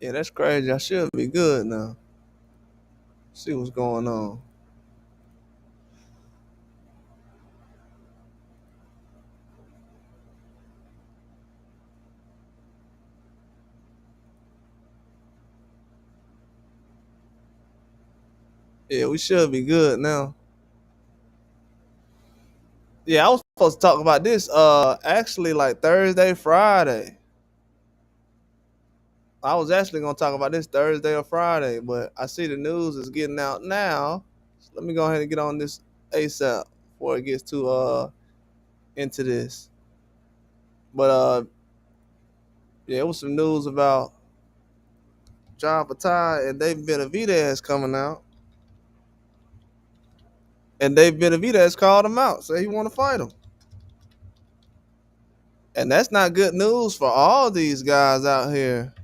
Yeah, that's crazy. I should be good now. See what's going on. Yeah, we should be good now. Yeah, I was supposed to talk about this actually like Thursday, Friday. I was actually gonna talk about this Thursday or Friday, but I see the news is getting out now. So let me go ahead and get on this ASAP before it gets too into this. But yeah, it was some news about John Opetaia and David Benavidez coming out. And David Benavidez called him out, said he wanna fight him. And that's not good news for all these guys out here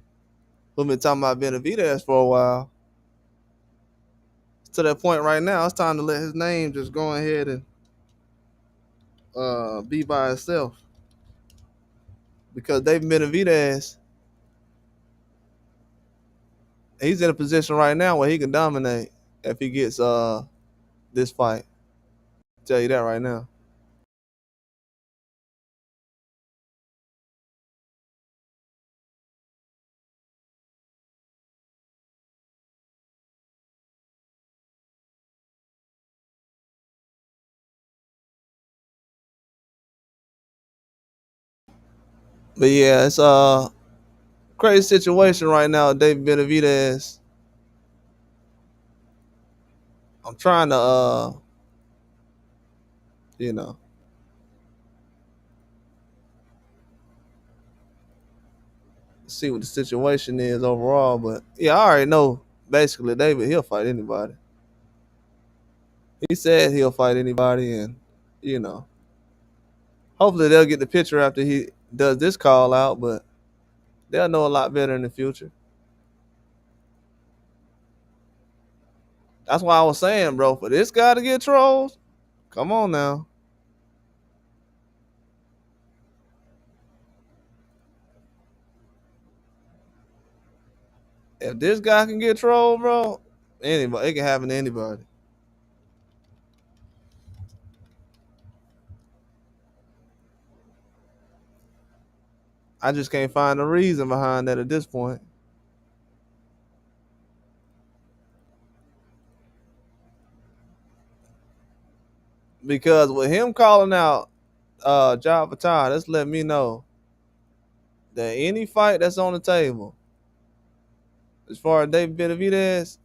who've been talking about Benavidez for a while. To that point right now, it's time to let his name just go ahead and be by itself. Because David Benavidez, he's in a position right now where he can dominate if he gets this fight. I'll tell you that right now. But yeah, it's a crazy situation right now, David Benavidez. I'm trying to you know, see what the situation is overall. But yeah, I already know basically David, he'll fight anybody. He said he'll fight anybody, and you know, hopefully they'll get the picture after he does this call out, but they'll know a lot better in the future. That's why I was saying, bro, for this guy to get trolls, come on now. If this guy can get trolled, bro, anybody, it can happen to anybody. I just can't find a reason behind that at this point. Because with him calling out Java Fatah, that's letting me know that any fight that's on the table, as far as David Benavidez,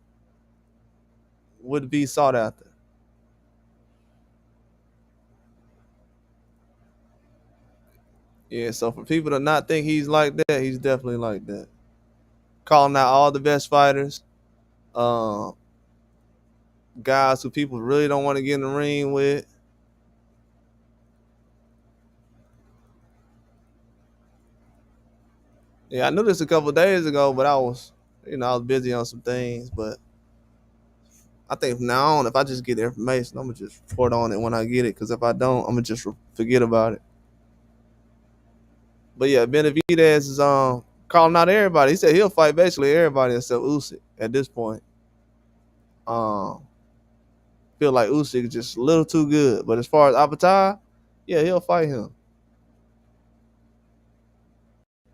would be sought after. Yeah, so for people to not think he's like that, he's definitely like that. Calling out all the best fighters, uh, guys who people really don't want to get in the ring with. Yeah, I knew this a couple of days ago, but I was busy on some things. But I think from now on, if I just get the information, I'm gonna just report on it when I get it. Because if I don't, I'm gonna just forget about it. But yeah, Benavidez is calling out everybody. He said he'll fight basically everybody except Usyk at this point. Um, feel like Usyk is just a little too good. But as far as Opetaia, yeah, he'll fight him.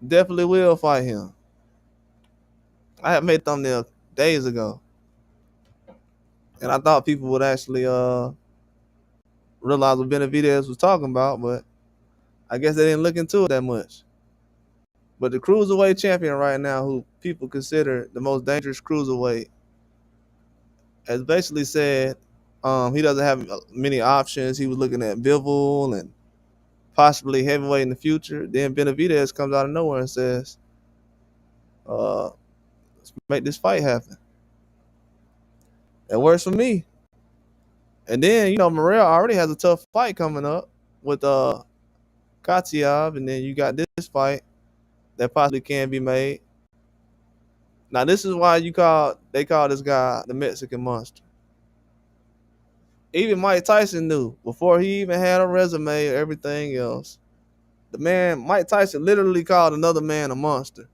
Definitely will fight him. I had made a thumbnail days ago, and I thought people would actually realize what Benavidez was talking about, but I guess they didn't look into it that much. But the cruiserweight champion right now, who people consider the most dangerous cruiserweight, has basically said he doesn't have many options. He was looking at Bivol and possibly heavyweight in the future. Then Benavidez comes out of nowhere and says, let's make this fight happen. It works for me. And then, Morel already has a tough fight coming up with Katsiav, and then you got this fight that possibly can be made. Now, this is why they call this guy the Mexican Monster. Even Mike Tyson knew before he even had a resume or everything else. The man, Mike Tyson, literally called another man a monster.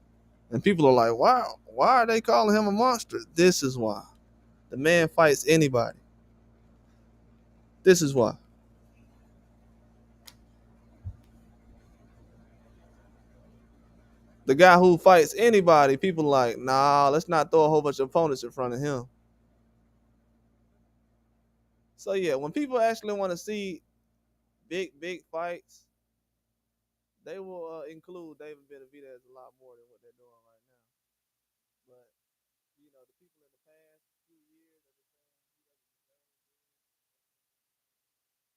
And people are like, wow, why are they calling him a monster? This is why. The man fights anybody. This is why. The guy who fights anybody, people are like, nah, let's not throw a whole bunch of opponents in front of him. So yeah, when people actually want to see big fights, they will include David Benavidez a lot more than what they're doing right now. But the people in the past few years have been saying he doesn't deserve it.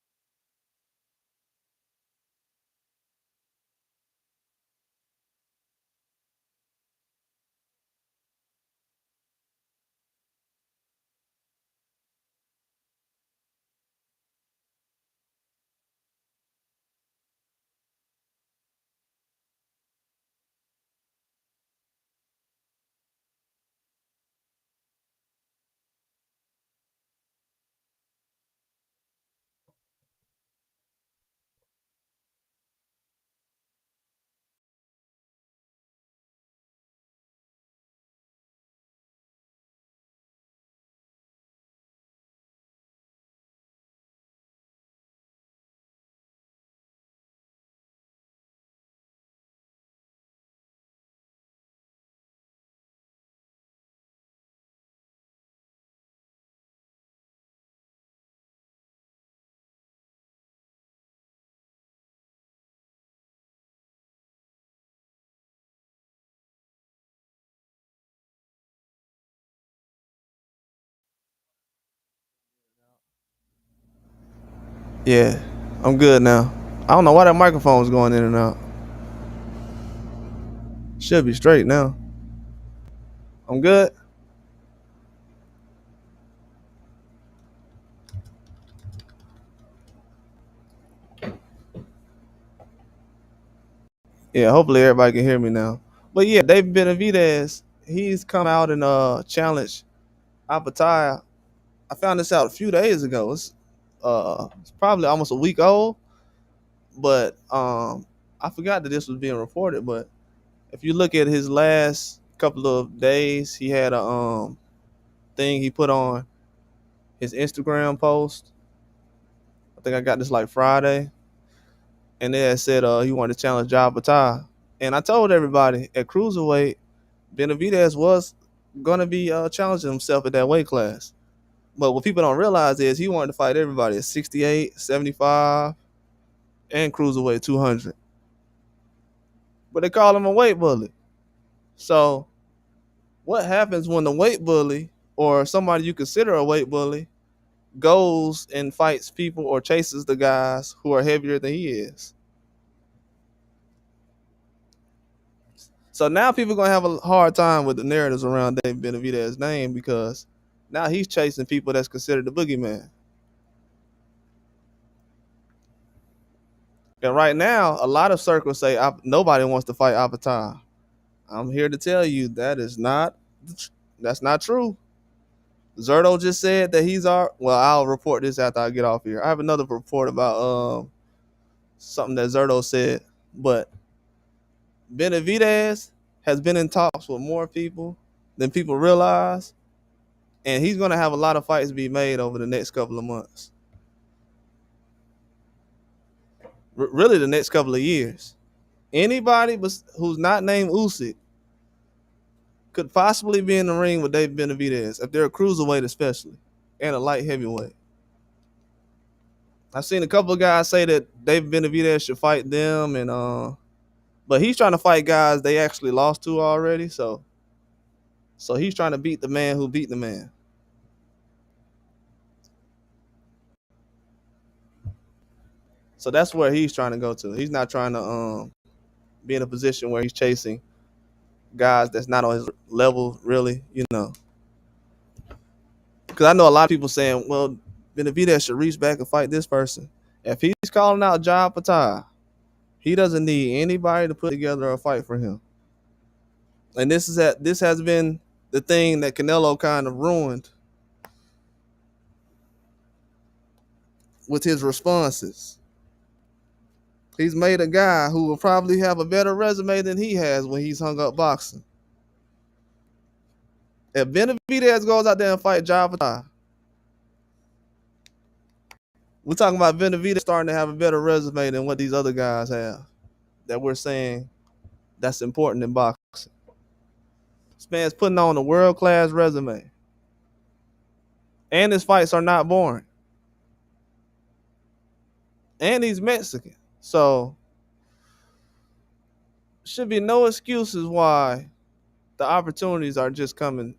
Yeah, I'm good now. I don't know why that microphone was going in and out. Should be straight now. I'm good. Yeah, hopefully everybody can hear me now. But yeah, David Benavidez, he's come out and challenged Opetaia. I found this out a few days ago. It's probably almost a week old, but I forgot that this was being reported. But if you look at his last couple of days, he had a thing he put on his Instagram post. I think I got this like Friday, and it had said he wanted to challenge Jai Opetaia. And I told everybody at cruiserweight, Benavidez was gonna be challenging himself at that weight class. But what people don't realize is he wanted to fight everybody at 68, 75, and cruiserweight 200. But they call him a weight bully. So what happens when the weight bully or somebody you consider a weight bully goes and fights people or chases the guys who are heavier than he is? So now people are gonna have a hard time with the narratives around David Benavidez's name because now he's chasing people that's considered the boogeyman. And right now, a lot of circles say nobody wants to fight Avatar. I'm here to tell you that's not true. Zerto just said that he's our. Well, I'll report this after I get off here. I have another report about something that Zerto said, but Benavidez has been in talks with more people than people realize, and he's going to have a lot of fights be made over the next couple of months. Really, the next couple of years. Anybody who's not named Usyk could possibly be in the ring with David Benavidez if they're a cruiserweight, especially, and a light heavyweight. I've seen a couple of guys say that David Benavidez should fight them, and but he's trying to fight guys they actually lost to already. So he's trying to beat the man who beat the man. So that's where he's trying to go to. He's not trying to be in a position where he's chasing guys that's not on his level, really. Because I know a lot of people saying, well, Benavidez should reach back and fight this person. If he's calling out Jai Opetaia, he doesn't need anybody to put together a fight for him. And this has been the thing that Canelo kind of ruined with his responses. He's made a guy who will probably have a better resume than he has when he's hung up boxing. If Benavidez goes out there and fight Opetaia, we're talking about Benavidez starting to have a better resume than what these other guys have. That we're saying that's important in boxing. This man's putting on a world class resume, and his fights are not boring. And he's Mexican, so should be no excuses why the opportunities are just coming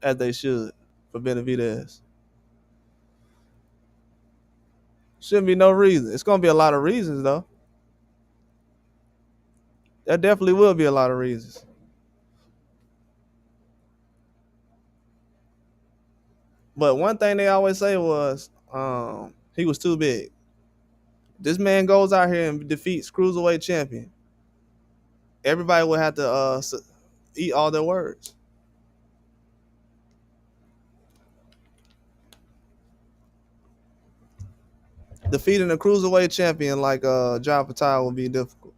as they should for Benavidez. Shouldn't be no reason. It's gonna be a lot of reasons though. There definitely will be a lot of reasons. But one thing they always say was he was too big. This man goes out here and defeats cruiserweight champion. Everybody will have to eat all their words. Defeating a cruiserweight champion like John Patel would be difficult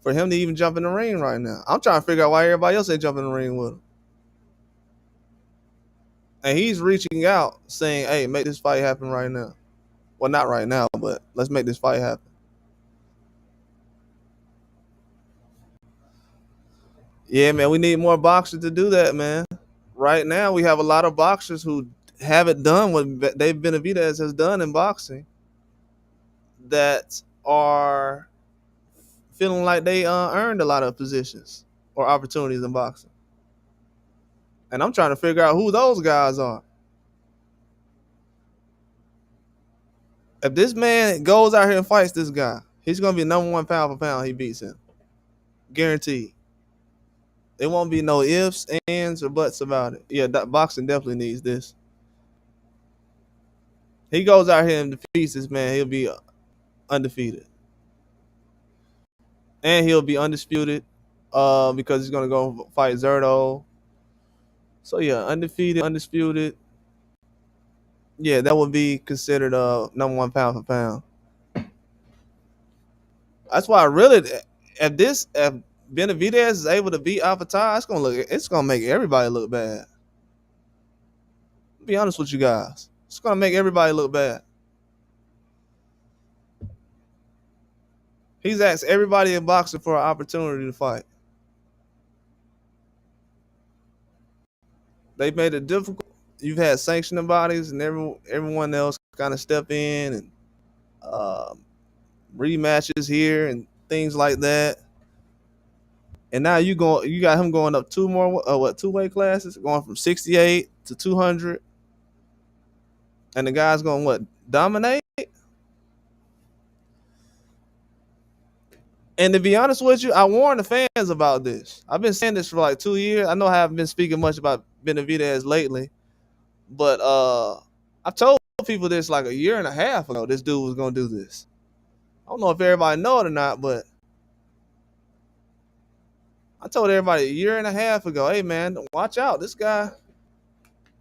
for him to even jump in the ring right now. I'm trying to figure out why everybody else ain't jumping in the ring with him. And he's reaching out saying, hey, make this fight happen right now. Well, not right now, but let's make this fight happen. Yeah, man, we need more boxers to do that, man. Right now, we have a lot of boxers who haven't done what Dave Benavidez has done in boxing that are feeling like they earned a lot of positions or opportunities in boxing. And I'm trying to figure out who those guys are. If this man goes out here and fights this guy, he's going to be number one pound for pound. He beats him. Guaranteed. There won't be no ifs, ands, or buts about it. Yeah, boxing definitely needs this. He goes out here and defeats this man, he'll be undefeated. And he'll be undisputed because he's going to go fight Zerto. So, yeah, undefeated, undisputed. Yeah, that would be considered number one pound for pound. That's why if Benavidez is able to beat Opetaia, it's gonna make everybody look bad. Be honest with you guys. It's gonna make everybody look bad. He's asked everybody in boxing for an opportunity to fight. They made it difficult. You've had sanctioning bodies and everyone else kind of step in and rematches here and things like that. And now you got him going up two weight classes, going from 68 to 200. And the guy's going dominate? And to be honest with you, I warned the fans about this. I've been saying this for like 2 years. I know I haven't been speaking much about Benavidez lately, but I told people this like a year and a half ago. This dude was gonna do this. I don't know if everybody know it or not, but I told everybody a year and a half ago, hey man, watch out. This guy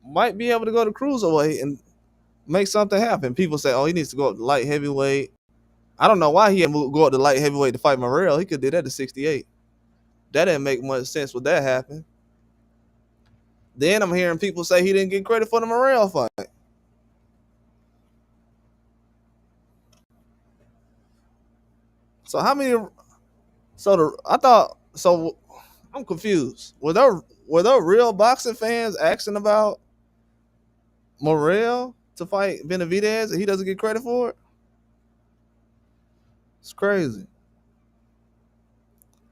might be able to go to cruiserweight and make something happen. People say, oh, he needs to go up to light heavyweight. I don't know why he had to go up to light heavyweight to fight Morrell. He could do that to 68. That didn't make much sense with that happen. Then I'm hearing people say he didn't get credit for the Morrell fight. So how many? I'm confused. Were there real boxing fans asking about Morrell to fight Benavidez and he doesn't get credit for it? It's crazy.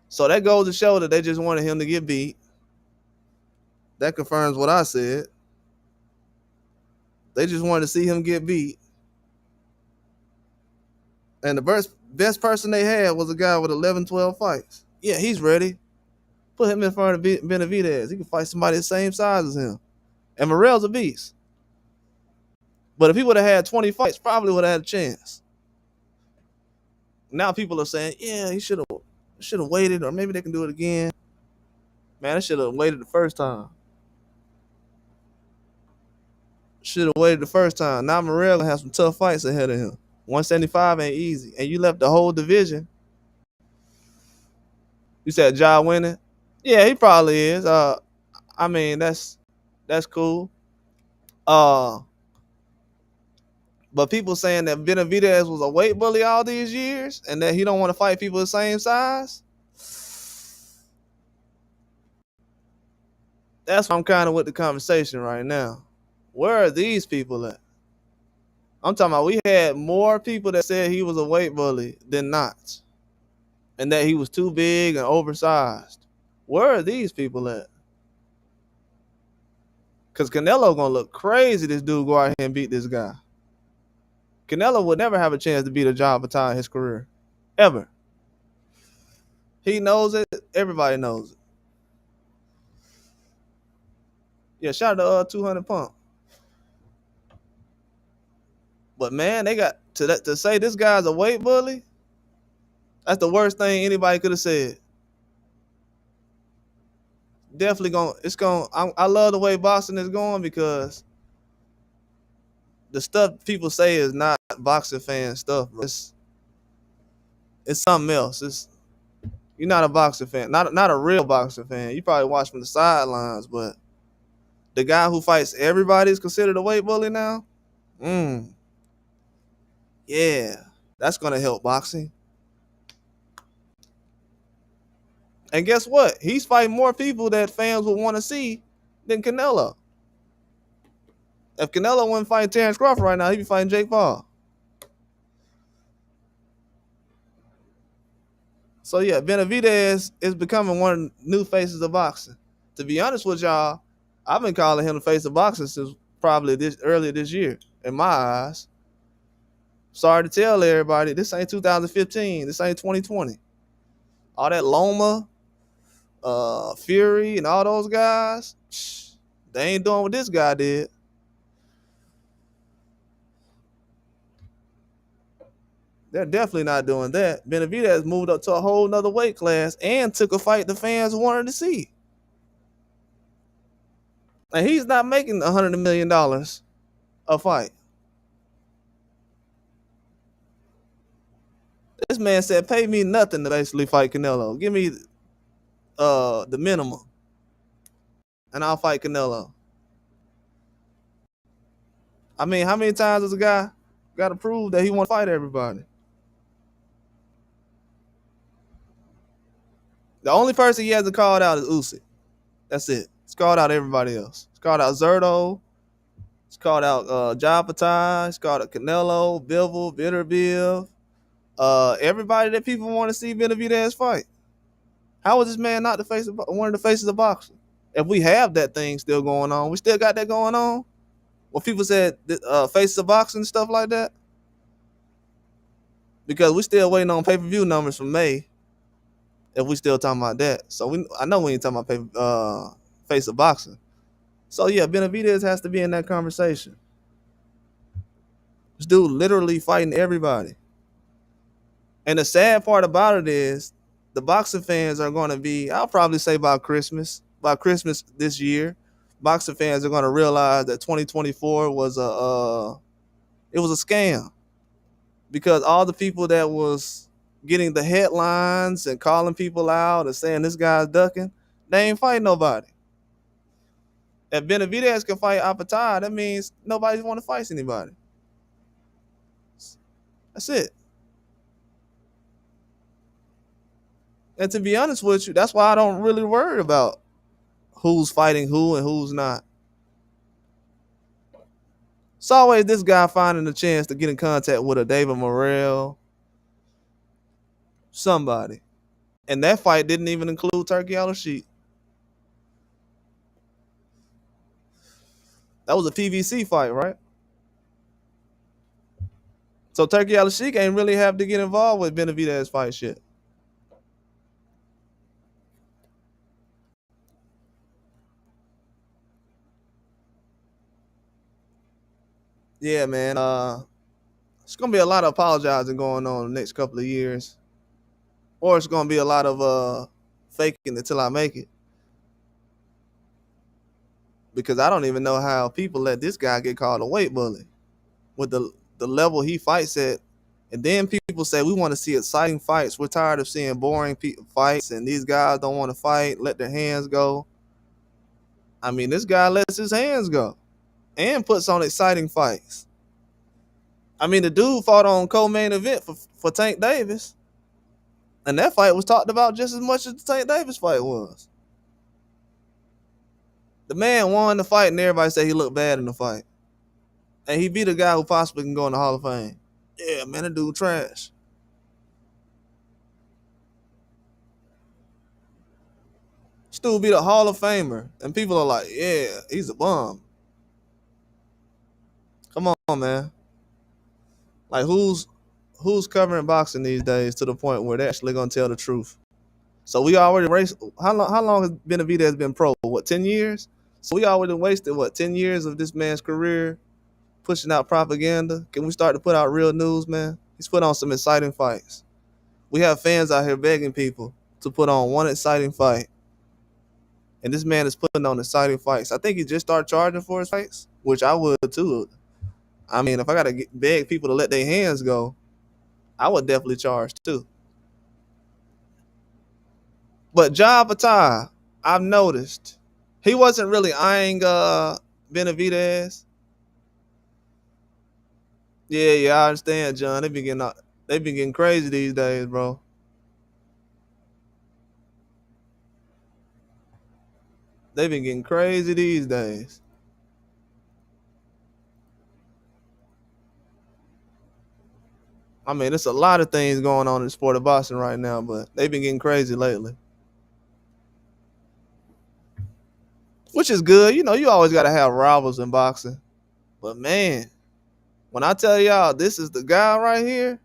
So that goes to show that they just wanted him to get beat. That confirms what I said. They just wanted to see him get beat. And the best person they had was a guy with 11, 12 fights. Yeah, he's ready. Put him in front of Benavidez. He can fight somebody the same size as him. And Morrell's a beast. But if he would have had 20 fights, probably would have had a chance. Now people are saying, yeah, he should have waited, or maybe they can do it again. Man, I should have waited the first time. Should have waited the first time. Now Morrell gonna have some tough fights ahead of him. 175 ain't easy. And you left the whole division. You said Ja winning? Yeah, he probably is. I mean, that's cool. Uh, but people saying that Benavidez was a weight bully all these years and that he don't want to fight people the same size. That's what I'm kind of with the conversation right now. Where are these people at? I'm talking about we had more people that said he was a weight bully than not, and that he was too big and oversized. Where are these people at? Because Canelo gonna look crazy. This dude go out here and beat this guy. Canelo would never have a chance to beat a John Opetaia in his career, ever. He knows it. Everybody knows it. Yeah, shout out to 200 Pump. But man, they got to say this guy's a weight bully. That's the worst thing anybody could have said. Definitely going. It's going. I love the way boxing is going because the stuff people say is not boxing fan stuff, bro. It's something else. You're not a boxing fan, not a real boxing fan. You probably watch from the sidelines, but the guy who fights everybody is considered a weight bully now. Mm, yeah, that's gonna help boxing. And guess what? He's fighting more people that fans would want to see than Canelo. If Canelo wouldn't fight Terrence Crawford right now, he'd be fighting Jake Paul. So yeah, Benavidez is becoming one of the new faces of boxing. To be honest with y'all, I've been calling him the face of boxing since probably earlier this year. In my eyes, sorry to tell everybody, this ain't 2015. This ain't 2020. All that Loma, Fury, and all those guys, they ain't doing what this guy did. They're definitely not doing that. Benavidez moved up to a whole nother weight class and took a fight the fans wanted to see. And he's not making $100 million a fight. This man said, "Pay me nothing to basically fight Canelo. Give me the minimum, and I'll fight Canelo." I mean, how many times does a guy got to prove that he want to fight everybody? The only person he hasn't called out is Usyk. That's it. It's called out everybody else. It's called out Zerto. It's called out Japatai. It's called out Canelo, Bivol, Bitterbill. Everybody that people want to see Benavidez fight. How is this man not one of the faces of boxing? If we have that thing still going on, we still got that going on. When people said faces of boxing and stuff like that, because we still waiting on pay-per-view numbers from May. If we still talking about that, so I know we ain't talking about face of boxing. So yeah, Benavidez has to be in that conversation. This dude literally fighting everybody. And the sad part about it is the boxing fans are going to be, I'll probably say by Christmas this year, boxing fans are going to realize that 2024 was it was a scam, because all the people that was getting the headlines and calling people out and saying this guy's ducking, they ain't fighting nobody. If Benavidez can fight Opetaia, that means nobody want to fight anybody. That's it. And to be honest with you, that's why I don't really worry about who's fighting who and who's not. It's always this guy finding a chance to get in contact with a David Morrell, somebody. And that fight didn't even include Turkey Al-Sheikh. That was a PVC fight, right? So Turkey Al-Sheikh ain't really have to get involved with Benavidez fight shit. Yeah, man. It's gonna be a lot of apologizing going on in the next couple of years, or it's gonna be a lot of faking until I make it. Because I don't even know how people let this guy get called a weight bully with the level he fights at. And then people say we want to see exciting fights. We're tired of seeing boring fights, and these guys don't want to fight. Let their hands go. I mean, this guy lets his hands go and puts on exciting fights. I mean, the dude fought on co-main event for Tank Davis, and that fight was talked about just as much as the Tank Davis fight was. The man won the fight, and everybody said he looked bad in the fight, and he beat a guy who possibly can go in the Hall of Fame. Yeah, man, that dude trash. Stu beat a Hall of Famer, and people are like, yeah, he's a bum. Come on, man. Like, who's covering boxing these days to the point where they're actually gonna tell the truth? So we already raced. How long has Benavidez been pro? What, 10 years? So we already wasted what, 10 years of this man's career pushing out propaganda. Can we start to put out real news, man? He's put on some exciting fights. We have fans out here begging people to put on one exciting fight, and this man is putting on exciting fights. I think he just started charging for his fights, which I would too. I mean, if I gotta beg people to let their hands go, I would definitely charge too. But Opetaia, I've noticed he wasn't really eyeing Benavidez. Yeah, I understand, John. They been getting crazy these days, bro. They've been getting crazy these days. I mean, there's a lot of things going on in the sport of boxing right now, but they've been getting crazy lately, which is good. You know, you always got to have rivals in boxing. But man, when I tell y'all this is the guy right here,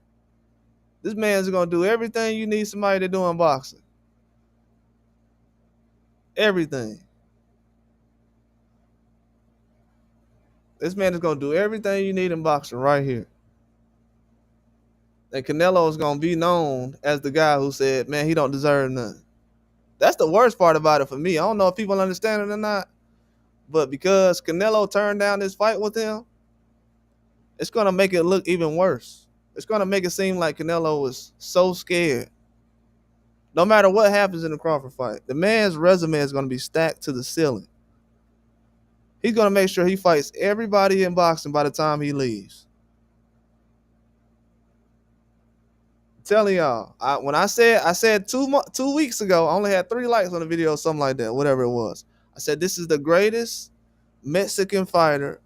this man's gonna do everything you need somebody to do in boxing. Everything. This man is gonna do everything you need in boxing right here. And Canelo is gonna be known as the guy who said, "Man, he don't deserve nothing." That's the worst part about it for me. I don't know if people understand it or not, but because Canelo turned down this fight with him, it's gonna make it look even worse. It's gonna make it seem like Canelo was so scared. No matter what happens in the Crawford fight, the man's resume is gonna be stacked to the ceiling. He's gonna make sure he fights everybody in boxing by the time he leaves. I'm telling y'all, when I said 2 weeks ago, I only had 3 likes on the video, something like that, whatever it was. I said this is the greatest Mexican fighter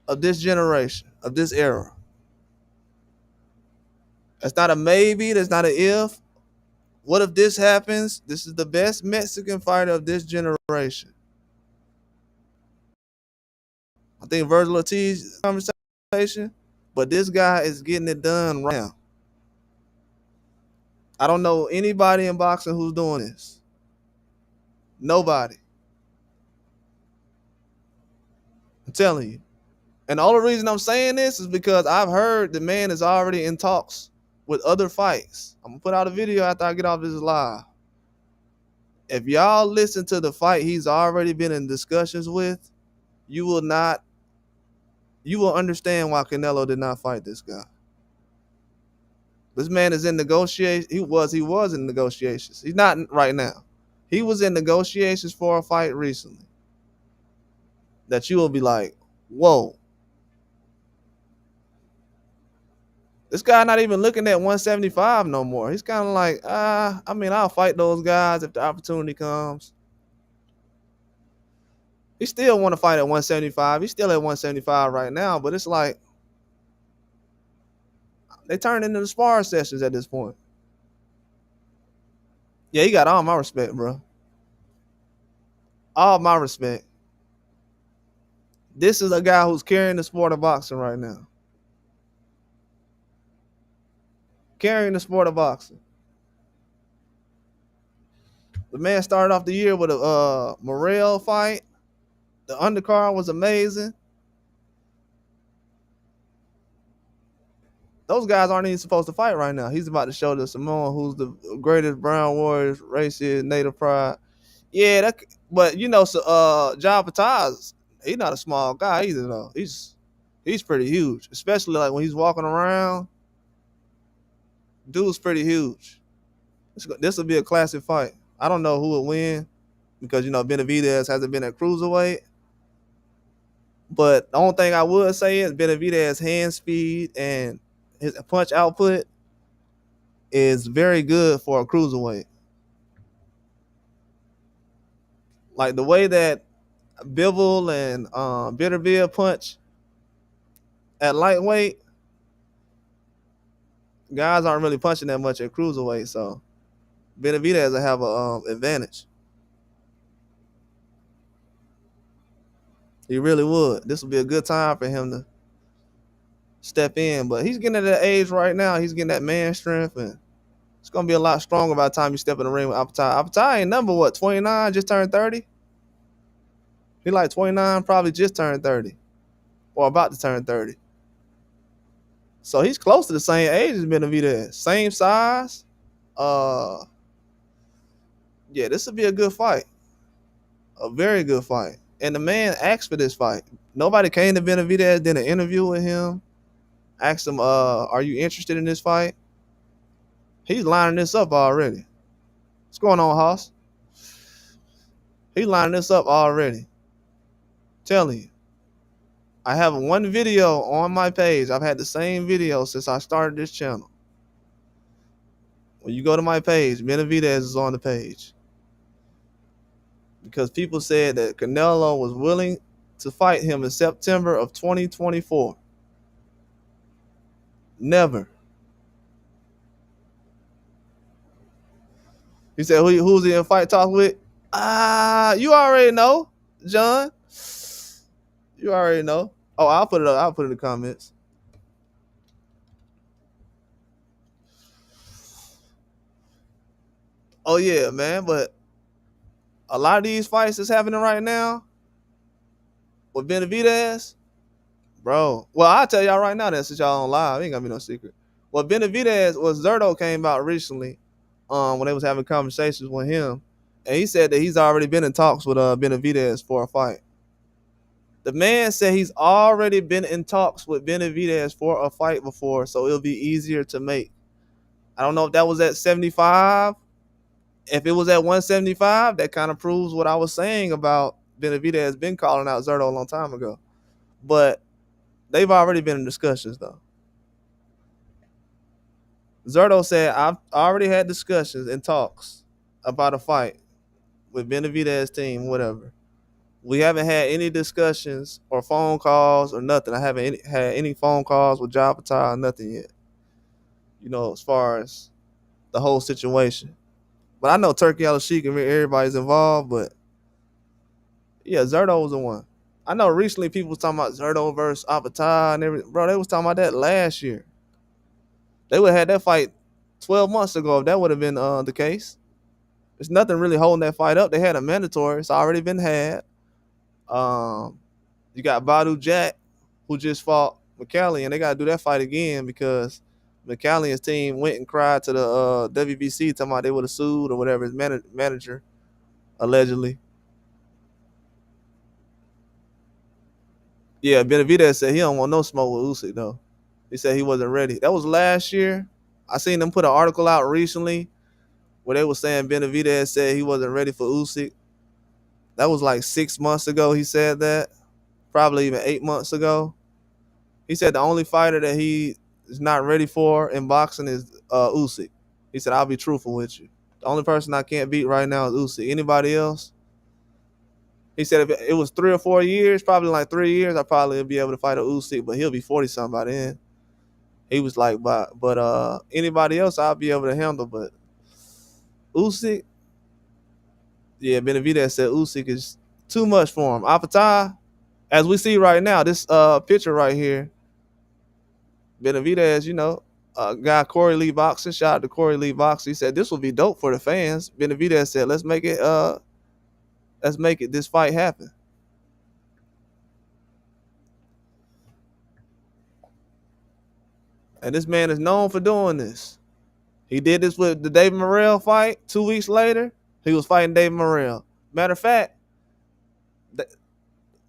of this generation, of this era. That's not a maybe. That's not an if. What if this happens? This is the best Mexican fighter of this generation. I think Virgil Ortiz conversation, but this guy is getting it done right now. I don't know anybody in boxing who's doing this. Nobody. I'm telling you. And the only reason I'm saying this is because I've heard the man is already in talks with other fights. I'm gonna put out a video after I get off this live. If y'all listen to the fight he's already been in discussions with, you will not you will understand why Canelo did not fight this guy. This man is in negotiations. He was in negotiations. He's not right now. He was in negotiations for a fight recently that you will be like, whoa. This guy not even looking at 175 no more. He's kind of like, I mean, I'll fight those guys if the opportunity comes. He still want to fight at 175. He's still at 175 right now, but it's like they turn into the sparring sessions at this point. Yeah, he got all my respect, bro. All my respect. This is a guy who's carrying the sport of boxing right now. Carrying the sport of boxing. The man started off the year with a Morrell fight. The undercard was amazing. Those guys aren't even supposed to fight right now. He's about to show the Samoan who's the greatest Brown Warriors, racist, native pride. Yeah, but you know, so John Pataz, he's not a small guy either though. He's pretty huge, especially like when he's walking around. Dude's pretty huge. This will be a classic fight. I don't know who will win. because Benavidez hasn't been at cruiserweight. But the only thing I would say is Benavidez' hand speed and his punch output is very good for a cruiserweight. Like the way that Bivol and Bitterbeer punch at lightweight, guys aren't really punching that much at cruiserweight, so Benavidez will have a advantage. He really would. This would be a good time for him to step in, but he's getting at that age right now. He's getting that man strength, and it's gonna be a lot stronger by the time you step in the ring with Opetaia. Opetaia ain't number what, 29, just turned 30. He like 29, probably just turned 30, or about to turn 30. So he's close to the same age as Benavidez, same size. Uh, yeah, this would be a good fight, a very good fight. And the man asked for this fight. Nobody came to Benavidez, did an interview with him, asked him, "Are you interested in this fight?" He's lining this up already. What's going on, Hoss? He's lining this up already. Telling you, I have one video on my page. I've had the same video since I started this channel. When you go to my page, Benavidez is on the page. Because people said that Canelo was willing to fight him in September of 2024. Never. He said, who's he in fight talk with? You already know, John. You already know. Oh, I'll put it up. I'll put it in the comments. Oh, yeah, man. But a lot of these fights that's happening right now with Benavidez, bro. Well, I'll tell y'all right now that since y'all on live, ain't gonna be no secret. Well, Benavidez Zerto came out recently when they was having conversations with him. And he said that he's already been in talks with Benavidez for a fight. The man said he's already been in talks with Benavidez for a fight before, so it'll be easier to make. I don't know if that was at 75. If it was at 175, that kind of proves what I was saying about Benavidez been calling out Zerto a long time ago. But they've already been in discussions, though. Zerto said, I've already had discussions and talks about a fight with Benavidez team, whatever. We haven't had any discussions or phone calls or nothing. I haven't had any phone calls with Opetaia or nothing yet. As far as the whole situation. But I know Turkey Al-Sheikh and everybody's involved, but yeah, Zerto was the one. I know recently people was talking about Zerto versus Opetaia and everything. Bro, they was talking about that last year. They would have had that fight 12 months ago if that would have been the case. There's nothing really holding that fight up. They had a mandatory. It's already been had. You got Badu Jack, who just fought McCallion, and they got to do that fight again because McCallion's team went and cried to the WBC talking about they would have sued or whatever, his manager, allegedly. Yeah, Benavidez said he don't want no smoke with Usyk, though. He said he wasn't ready. That was last year. I seen them put an article out recently where they were saying Benavidez said he wasn't ready for Usyk. That was like 6 months ago he said that. Probably even 8 months ago. He said the only fighter that he is not ready for in boxing is Usyk. He said, I'll be truthful with you. The only person I can't beat right now is Usyk. Anybody else? He said if it was 3 or 4 years, probably like 3 years, I probably would be able to fight a Usyk, but he'll be 40-something by then. He was like, but anybody else I'll be able to handle, but Usyk, yeah, Benavidez said Usyk is too much for him. Opetaia, as we see right now, this picture right here, Benavidez, guy Corey Lee Boxing, shout out to Corey Lee Boxing. He said this will be dope for the fans. Benavidez said, let's make it this fight happen. And this man is known for doing this. He did this with the David Morrell fight. 2 weeks later, he was fighting David Morrell. Matter of fact,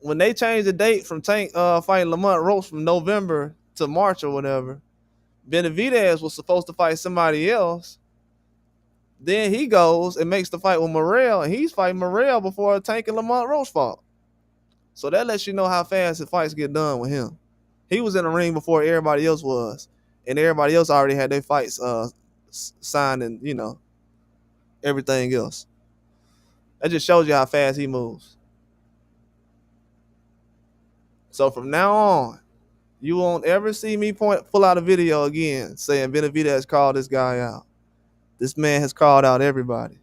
when they changed the date from Tank fighting Lamont Roach from November to March or whatever, Benavidez was supposed to fight somebody else Then he goes and makes the fight with Morrell, and he's fighting Morrell before Tank and Lamont Roach fought. So that lets you know how fast the fights get done with him. He was in the ring before everybody else was, and everybody else already had their fights signed and everything else. That just shows you how fast he moves. So from now on, you won't ever see me pull out a video again saying Benavidez called this guy out. This man has called out everybody.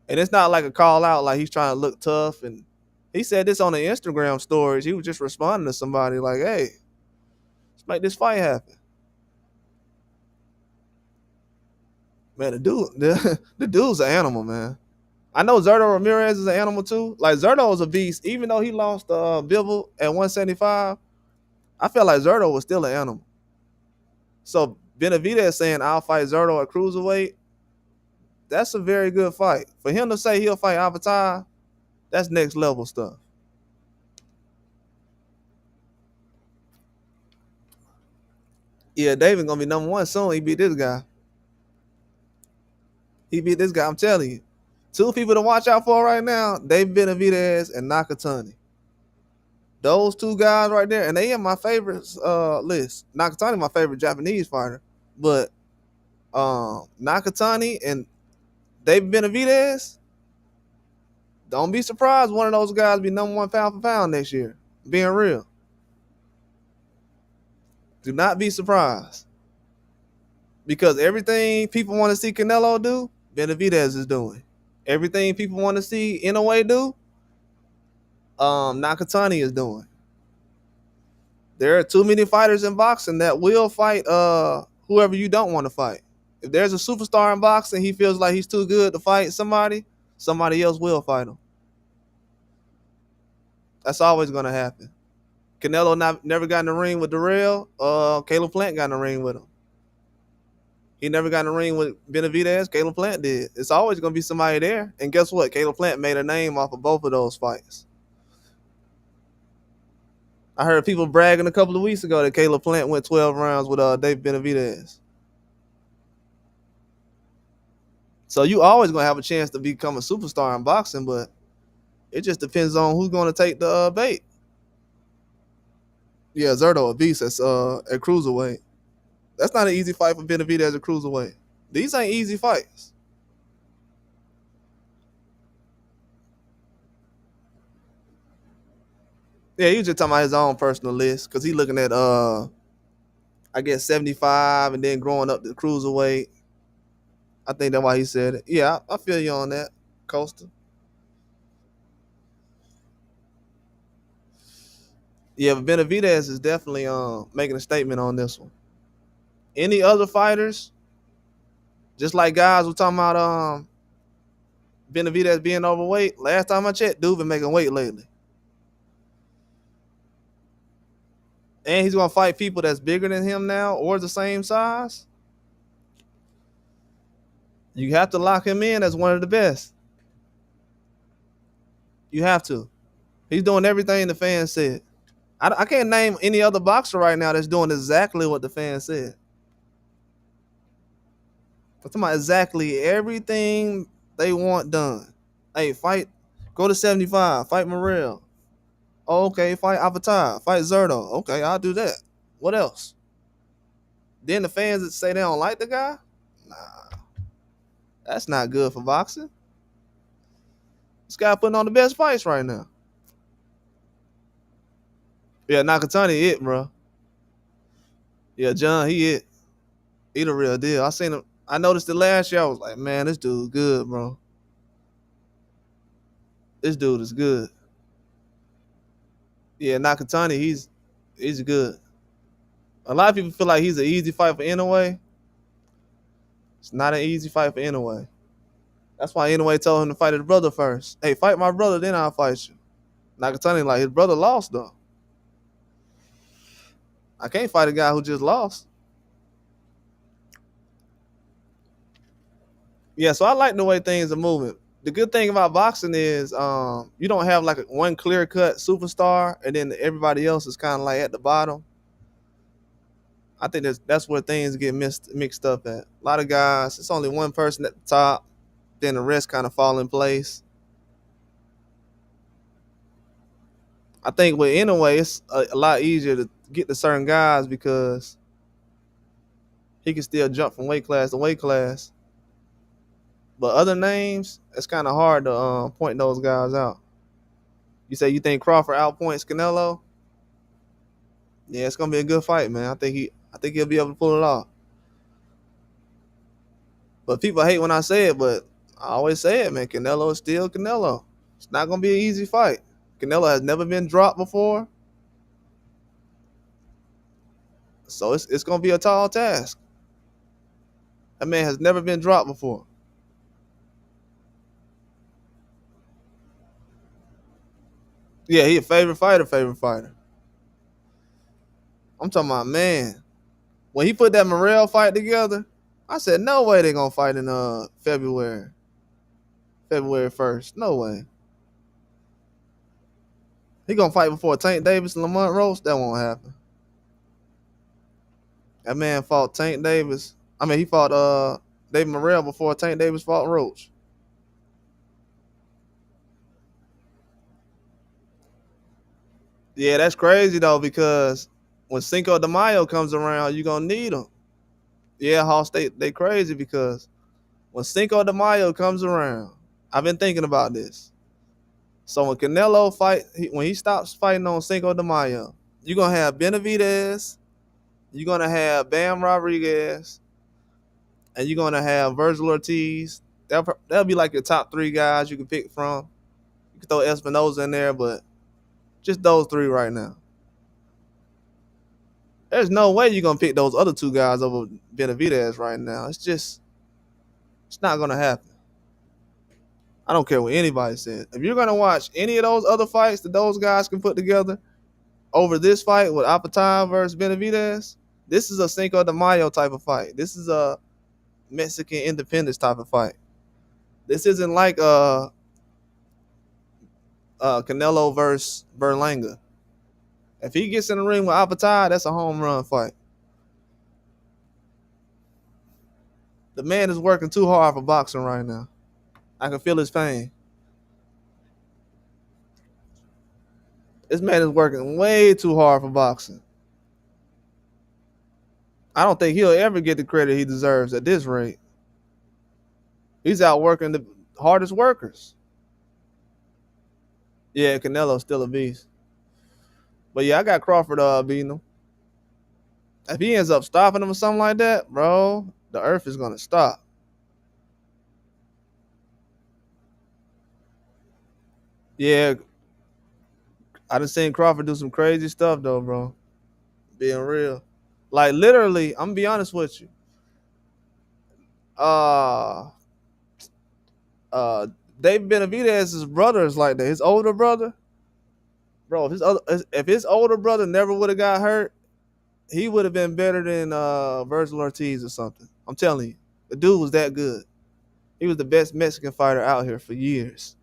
And it's not like a call out like he's trying to look tough. And he said this on the Instagram stories. He was just responding to somebody like, hey, let's make this fight happen. Man, the dude's an animal, man. I know Zurdo Ramirez is an animal too. Like Zurdo is a beast. Even though he lost Bivol at 175, I feel like Zurdo was still an animal. So Benavidez saying I'll fight Zurdo at cruiserweight, that's a very good fight. For him to say he'll fight Opetaia, that's next level stuff. Yeah, David gonna be number one soon. He beat this guy. I'm telling you. Two people to watch out for right now, David Benavidez and Nakatani. Those two guys right there, and they in my favorites list. Nakatani my favorite Japanese fighter, but Nakatani and David Benavidez, don't be surprised one of those guys be number one pound for pound next year. Being real. Do not be surprised. Because everything people want to see Canelo do, Benavidez is doing. Everything people want to see Inoue do, Nakatani is doing. There are too many fighters in boxing that will fight whoever you don't want to fight. If there's a superstar in boxing, he feels like he's too good to fight somebody else will fight him. That's always going to happen. Canelo never got in the ring with Darrell. Caleb Plant got in the ring with him. He never got in the ring with Benavidez. Caleb Plant did. It's always going to be somebody there. And guess what? Caleb Plant made a name off of both of those fights. I heard people bragging a couple of weeks ago that Caleb Plant went 12 rounds with David Benavidez. So you always going to have a chance to become a superstar in boxing, but it just depends on who's going to take the bait. Yeah, Zurdo, a beast at cruiserweight. That's not an easy fight for Benavidez at cruiserweight. These ain't easy fights. Yeah, he was just talking about his own personal list because he's looking at I guess 75 and then growing up to cruiserweight. I think that's why he said it. Yeah, I feel you on that, Costa. Yeah, but Benavidez is definitely making a statement on this one. Any other fighters, just like guys were talking about Benavidez being overweight, last time I checked, dude been making weight lately. And he's going to fight people that's bigger than him now or the same size. You have to lock him in as one of the best. You have to. He's doing everything the fans said. I can't name any other boxer right now that's doing exactly what the fans said. I'm talking about exactly everything they want done. Hey, fight, go to 75, fight Morrell. Oh, okay, fight Opetaia, fight Zurdo. Okay, I'll do that. What else? Then the fans that say they don't like the guy? Nah, that's not good for boxing. This guy putting on the best fights right now. Yeah, Nakatani it, bro. Yeah, John, he it. He the real deal. I seen him. I noticed it last year. I was like, man, this dude good, bro. This dude is good. Yeah, Nakatani, he's good. A lot of people feel like he's an easy fight for Inoue. It's not an easy fight for Inoue. That's why Inoue told him to fight his brother first. Hey, fight my brother, then I'll fight you. Nakatani, like, his brother lost, though. I can't fight a guy who just lost. Yeah, so I like the way things are moving. The good thing about boxing is you don't have like one clear-cut superstar and then everybody else is kind of like at the bottom. I think that's where things get mixed up at. A lot of guys, it's only one person at the top, then the rest kind of fall in place. I think with anyway, it's a lot easier to get to certain guys because he can still jump from weight class to weight class. But other names, it's kind of hard to point those guys out. You say you think Crawford outpoints Canelo? Yeah, it's gonna be a good fight, man. I think he'll be able to pull it off. But people hate when I say it, but I always say it, man. Canelo is still Canelo. It's not gonna be an easy fight. Canelo has never been dropped before, so it's gonna be a tall task. That man has never been dropped before. Yeah, he a favorite fighter, favorite fighter. I'm talking about, man. When he put that Morrell fight together, I said no way they gonna fight in February 1st. No way. He gonna fight before Tank Davis and Lamont Roach. That won't happen. That man fought Tank Davis. I mean, he fought David Morrell before Tank Davis fought Roach. Yeah, that's crazy though because when Cinco de Mayo comes around, you gonna need them. Yeah, Hall State they crazy because when Cinco de Mayo comes around, I've been thinking about this. So when Canelo when he stops fighting on Cinco de Mayo, you're gonna have Benavidez, you're gonna have Bam Rodriguez, and you're gonna have Virgil Ortiz. That'll be like your top three guys you can pick from. You can throw Espinoza in there, but just those three right now. There's no way you're gonna pick those other two guys over Benavidez right now. It's not gonna happen. I don't care what anybody says. If you're gonna watch any of those other fights that those guys can put together over this fight with Opetaia versus Benavidez, this is a Cinco de Mayo type of fight. This is a Mexican independence type of fight. This isn't like Canelo versus Berlanga. If he gets in the ring with Opetaia, that's a home run fight. The man is working too hard for boxing right now. I can feel his pain. This man is working way too hard for boxing. I don't think he'll ever get the credit he deserves at this rate. He's out working the hardest workers. Yeah, Canelo's still a beast. But yeah, I got Crawford beating him. If he ends up stopping him or something like that, bro, the earth is gonna stop. Yeah, I done seen Crawford do some crazy stuff though, bro. Being real. Like literally, I'm gonna be honest with you. Uh uh David Benavidez's brother is like that. His older brother, bro. If his older brother never would have got hurt, he would have been better than Virgil Ortiz or something. I'm telling you, the dude was that good. He was the best Mexican fighter out here for years.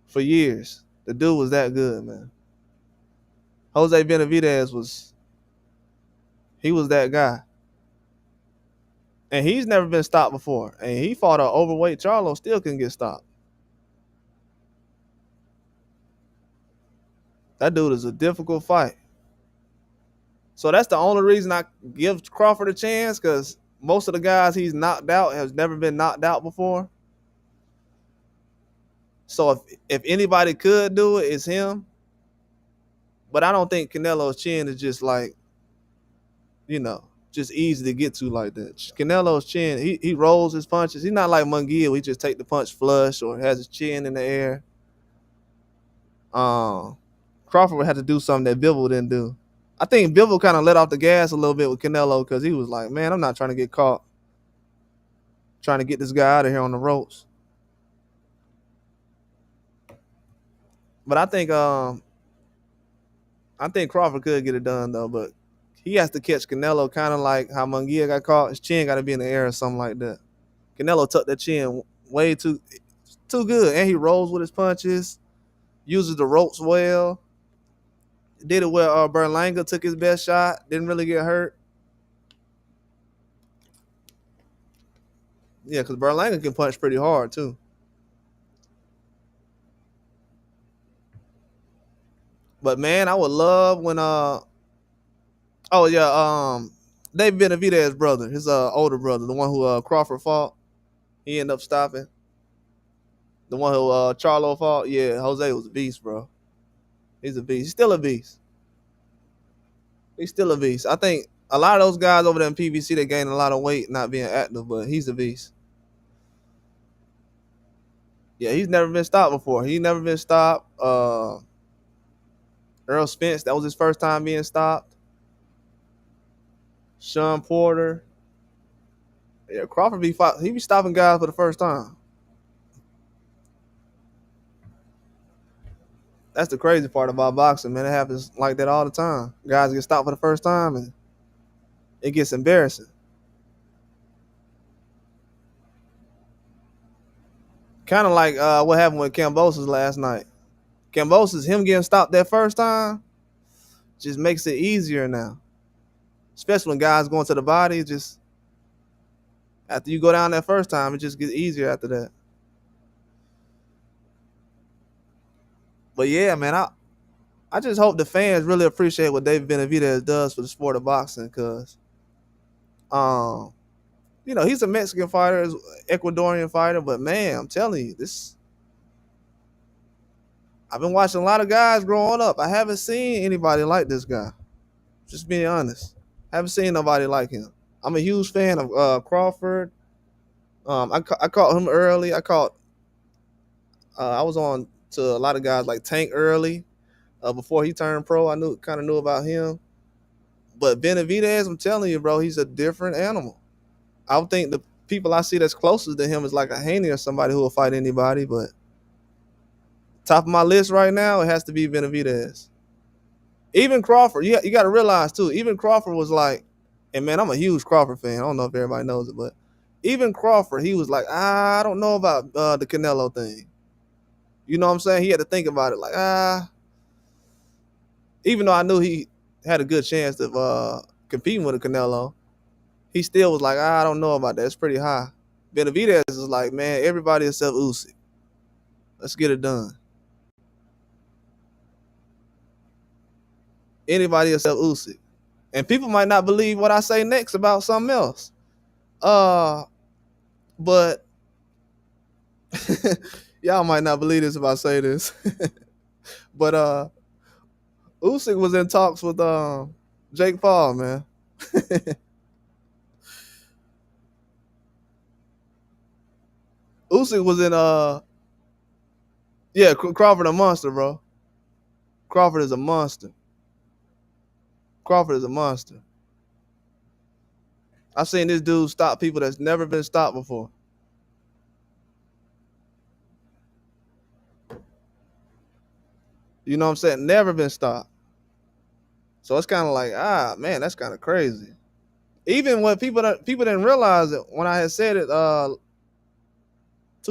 For years, the dude was that good, man. Jose Benavidez was that guy, and he's never been stopped before. And he fought an overweight Charlo, still couldn't get stopped. That dude is a difficult fight. So that's the only reason I give Crawford a chance, because most of the guys he's knocked out has never been knocked out before. So if anybody could do it, it's him. But I don't think Canelo's chin is just like, just easy to get to like that. Canelo's chin, he rolls his punches. He's not like Munguia, he just take the punch flush or has his chin in the air. Crawford would have to do something that Bivol didn't do. I think Bivol kind of let off the gas a little bit with Canelo because he was like, man, I'm not trying to get caught. Trying to get this guy out of here on the ropes. But I think Crawford could get it done though, but he has to catch Canelo kind of like how Munguia got caught. His chin got to be in the air or something like that. Canelo tucked that chin way too good, and he rolls with his punches, uses the ropes well. Did it where Berlanga took his best shot, didn't really get hurt. Yeah, because Berlanga can punch pretty hard too. But man, I would love when oh yeah, David Benavidez brother, his older brother, the one who Crawford fought, he ended up stopping. The one who Charlo fought, yeah, Jose was a beast, bro. He's a beast. He's still a beast. He's still a beast. I think a lot of those guys over there in PBC they gained a lot of weight not being active, but he's a beast. Yeah, he's never been stopped before. He never been stopped. Earl Spence, that was his first time being stopped. Sean Porter. Yeah, Crawford he be stopping guys for the first time. That's the crazy part about boxing, man. It happens like that all the time. Guys get stopped for the first time and it gets embarrassing. Kind of like what happened with Cambosis last night. Cambosis, him getting stopped that first time, just makes it easier now. Especially when guys going to the body, just after you go down that first time, it just gets easier after that. But yeah, man, I just hope the fans really appreciate what David Benavidez does for the sport of boxing, because um, he's a Mexican fighter, Ecuadorian fighter, but man, I'm telling you, this I've been watching a lot of guys growing up. I haven't seen anybody like this guy. Just being honest. I haven't seen nobody like him. I'm a huge fan of Crawford. I caught him early. I was on to a lot of guys like Tank early. Before he turned pro, I knew about him. But Benavidez, I'm telling you, bro, he's a different animal. I would think the people I see that's closest to him is like a Haney or somebody who will fight anybody. But top of my list right now, it has to be Benavidez. Even Crawford, you got to realize too. Even Crawford was like, and man, I'm a huge Crawford fan. I don't know if everybody knows it, but even Crawford, he was like, I don't know about the Canelo thing. You know what I'm saying? He had to think about it, like even though I knew he had a good chance of competing with a Canelo, he still was like, I don't know about that. It's pretty high. Benavidez is like, man, everybody except Usyk. Let's get it done. Anybody except Usyk. And people might not believe what I say next about something else. But y'all might not believe this if I say this. But Usyk was in talks with Jake Paul, man. Usyk was in yeah, Crawford a monster, bro. Crawford is a monster. Crawford is a monster. I've seen this dude stop people that's never been stopped before. You know what I'm saying? Never been stopped. So it's kind of like, man, that's kind of crazy. Even when people didn't realize it when I had said it 2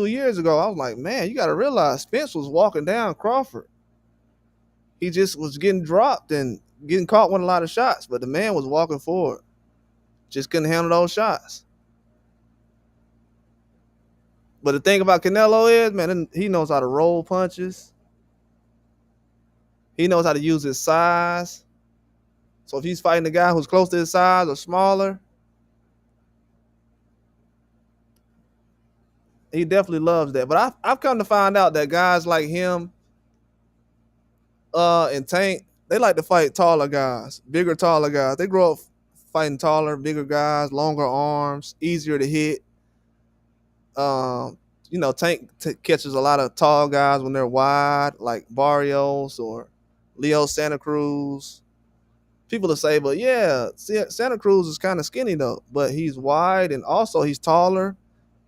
years ago, I was like, man, you got to realize Spence was walking down Crawford. He just was getting dropped and getting caught with a lot of shots, but the man was walking forward. Just couldn't handle those shots. But the thing about Canelo is, man, he knows how to roll punches. He knows how to use his size. So if he's fighting a guy who's close to his size or smaller, he definitely loves that. But I've come to find out that guys like him and Tank, they like to fight taller guys, bigger, taller guys. They grow up fighting taller, bigger guys, longer arms, easier to hit. Tank catches a lot of tall guys when they're wide, like Barrios or Leo Santa Cruz. People will say, but yeah, Santa Cruz is kind of skinny though, but he's wide and also he's taller.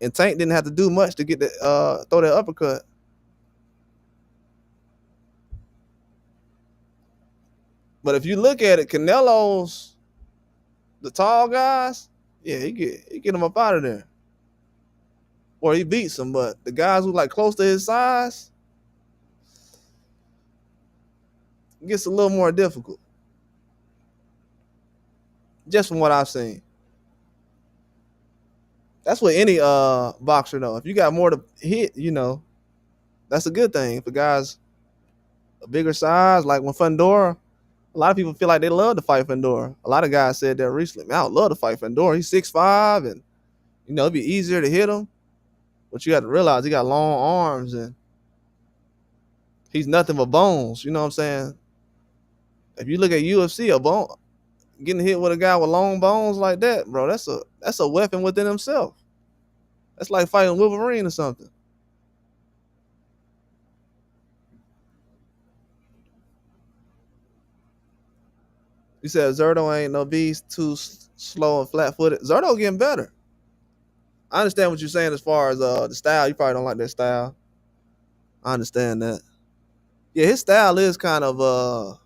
And Tank didn't have to do much to get the throw that uppercut. But if you look at it, Canelo's the tall guys, yeah, he get him up out of there. Or he beats them, but the guys who like close to his size, It gets a little more difficult, just from what I've seen. That's what any boxer though. If you got more to hit, that's a good thing. For guys a bigger size, like when Fundora, a lot of people feel like they love to fight Fundora. A lot of guys said that recently. Man, I would love to fight Fundora. He's 6'5", and it'd be easier to hit him. But you got to realize he got long arms and he's nothing but bones. You know what I'm saying? If you look at UFC, a bone getting hit with a guy with long bones like that, bro, that's a weapon within himself. That's like fighting Wolverine or something. You said Zerto ain't no beast, too slow and flat footed. Zerto getting better. I understand what you're saying as far as the style. You probably don't like that style. I understand that. Yeah, his style is kind of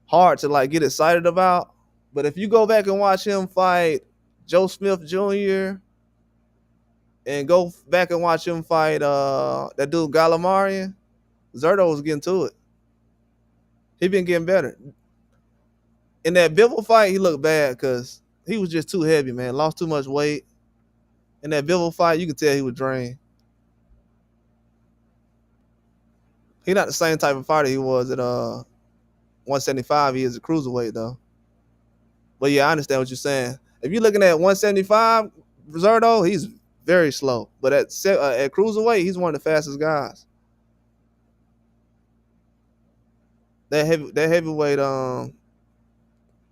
hard to like get excited about. But if you go back and watch him fight Joe Smith Jr. and go back and watch him fight that dude Gallimarian, Zerto was getting to it. He been getting better. In that Bivol fight, he looked bad because he was just too heavy, man. Lost too much weight. In that Bivol fight, you could tell he was drained. He not the same type of fighter he was at 175. He is a cruiserweight though. But yeah, I understand what you're saying. If you're looking at 175, Zerto, he's very slow. But at cruiserweight, he's one of the fastest guys. That heavyweight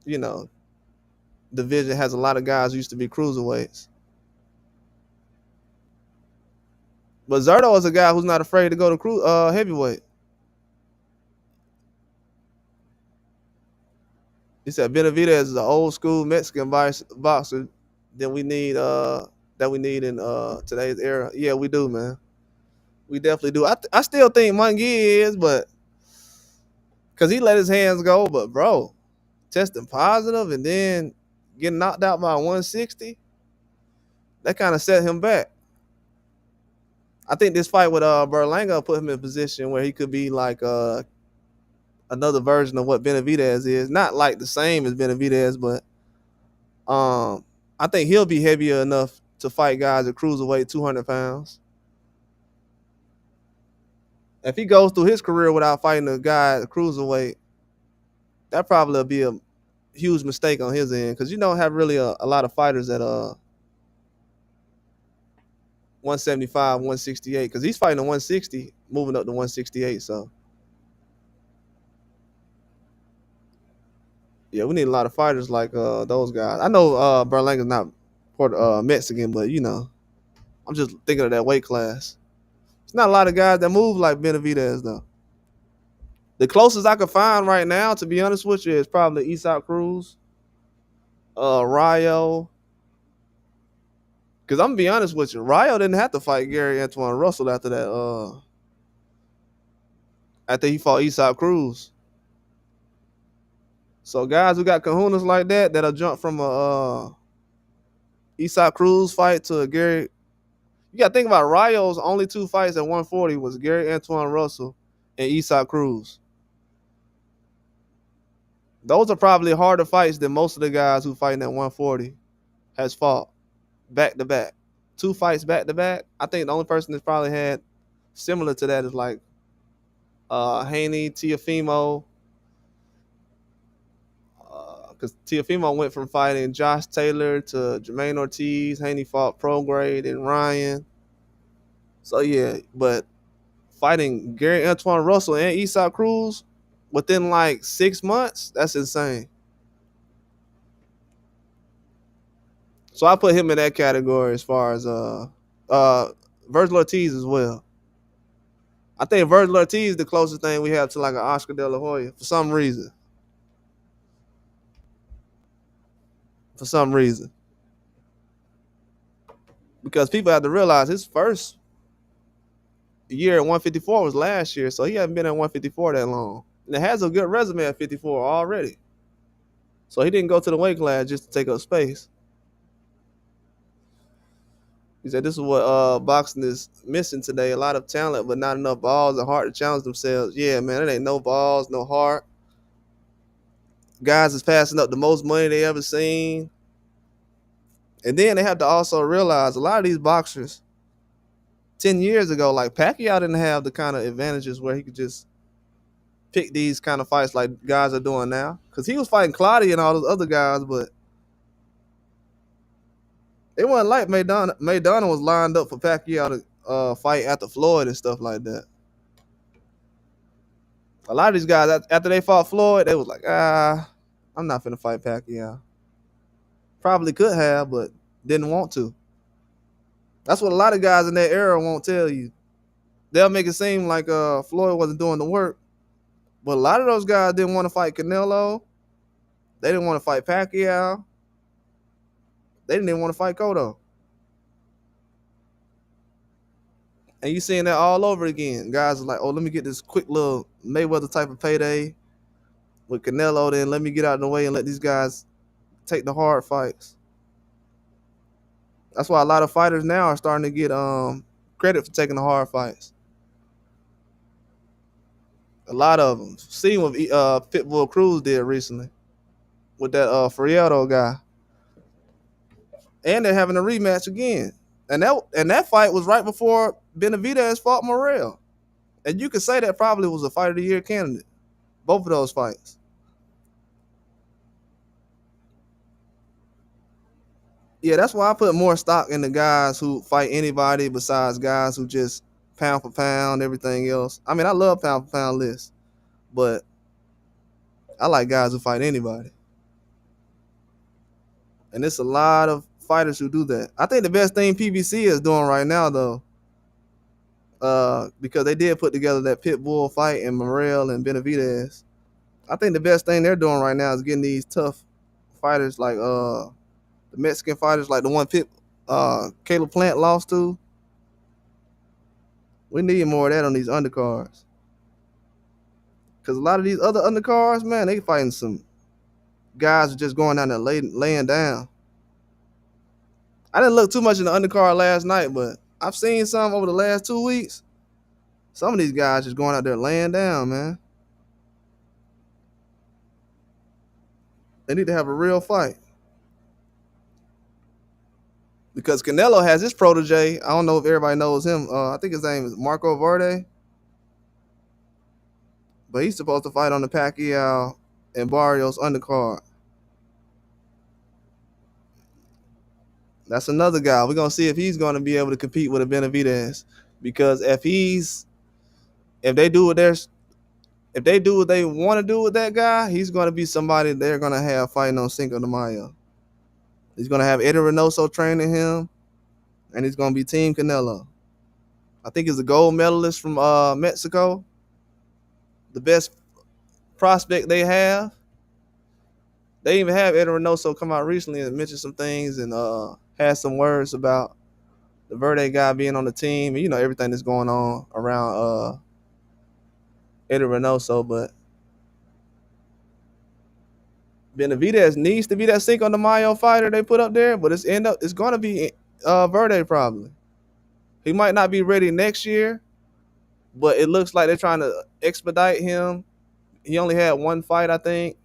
you know division has a lot of guys who used to be cruiserweights. But Zerto is a guy who's not afraid to go to heavyweight. He said Benavidez is an old school Mexican boxer that we need in today's era. Yeah, we do, man. We definitely do. I still think Munguia is, but because he let his hands go. But bro, testing positive and then getting knocked out by 160, that kind of set him back. I think this fight with Berlanga put him in a position where he could be like another version of what Benavidez is. Not like the same as Benavidez, but I think he'll be heavier enough to fight guys at cruiserweight, 200 pounds. If he goes through his career without fighting a guy at cruiserweight, that probably will be a huge mistake on his end because you don't have really a lot of fighters at 175, 168 because he's fighting at 160, moving up to 168. So yeah, we need a lot of fighters like those guys. I know Berlanga's not Mexican, but I'm just thinking of that weight class. It's not a lot of guys that move like Benavidez though. The closest I could find right now, to be honest with you, is probably Isaac Cruz, Rayo. Because I'm gonna be honest with you, Rayo didn't have to fight Gary Antoine Russell after that. After he fought Isaac Cruz. So guys who got kahunas like that'll jump from a Isaac Cruz fight to a Gary. You gotta think about Rayo's only two fights at 140 was Gary Antoine Russell and Isaac Cruz. Those are probably harder fights than most of the guys who fighting at 140 has fought back to back. Two fights back to back. I think the only person that's probably had similar to that is like Haney, Teofimo. Because Teofimo went from fighting Josh Taylor to Jermaine Ortiz. Haney fought Prograde and Ryan. So yeah, but fighting Gary Antoine Russell and Isaac Cruz within like 6 months, that's insane. So I put him in that category as far as Virgil Ortiz as well. I think Virgil Ortiz is the closest thing we have to like an Oscar De La Hoya for some reason. For some reason. Because people have to realize his first year at 154 was last year, so he hasn't been at 154 that long. And it has a good resume at 54 already. So he didn't go to the weight class just to take up space. He said this is what boxing is missing today. A lot of talent, but not enough balls and heart to challenge themselves. Yeah, man, it ain't no balls, no heart. Guys is passing up the most money they ever seen. And then they have to also realize a lot of these boxers 10 years ago, like Pacquiao didn't have the kind of advantages where he could just pick these kind of fights like guys are doing now. Because he was fighting Claudia and all those other guys, but it wasn't like Maidana was lined up for Pacquiao to fight after Floyd and stuff like that. A lot of these guys, after they fought Floyd, they was like, I'm not finna fight Pacquiao. Probably could have, but didn't want to. That's what a lot of guys in that era won't tell you. They'll make it seem like Floyd wasn't doing the work, but a lot of those guys didn't want to fight Canelo. They didn't want to fight Pacquiao. They didn't even want to fight Cotto. And you seeing that all over again. Guys are like, oh, let me get this quick little Mayweather type of payday with Canelo, then let me get out of the way and let these guys take the hard fights. That's why a lot of fighters now are starting to get credit for taking the hard fights. A lot of them. Seen what Pitbull Cruz did recently with that Fierro guy. And they're having a rematch again. And that fight was right before Benavidez fought Morrell. And you could say that probably was a fight of the year candidate. Both of those fights. Yeah, that's why I put more stock in the guys who fight anybody besides guys who just pound for pound, everything else. I mean, I love pound for pound lists, but I like guys who fight anybody. And it's a lot of fighters who do that. I think the best thing PBC is doing right now, though, because they did put together that Pitbull fight and Morrell and Benavidez. I think the best thing they're doing right now is getting these tough fighters like the Mexican fighters, like the one Caleb Plant lost to. We need more of that on these undercards. Because a lot of these other undercards, man, they fighting some guys who just going down there laying down. I didn't look too much in the undercard last night, but I've seen some over the last 2 weeks. Some of these guys just going out there laying down, man. They need to have a real fight. Because Canelo has his protege. I don't know if everybody knows him. I think his name is Marco Verde. But he's supposed to fight on the Pacquiao and Barrios undercard. That's another guy. We're gonna see if he's gonna be able to compete with a Benavidez. Because if they do what they want to do with that guy, he's gonna be somebody they're gonna have fighting on Cinco de Mayo. He's gonna have Eddie Reynoso training him, and he's gonna be Team Canelo. I think he's a gold medalist from Mexico. The best prospect they have. They even have Eddie Reynoso come out recently and mention some things and had some words about the Verde guy being on the team, and everything that's going on around Eddie Reynoso. But Benavidez needs to be that Cinco de Mayo fighter they put up there, but it's going to be Verde probably. He might not be ready next year, but it looks like they're trying to expedite him. He only had one fight, I think.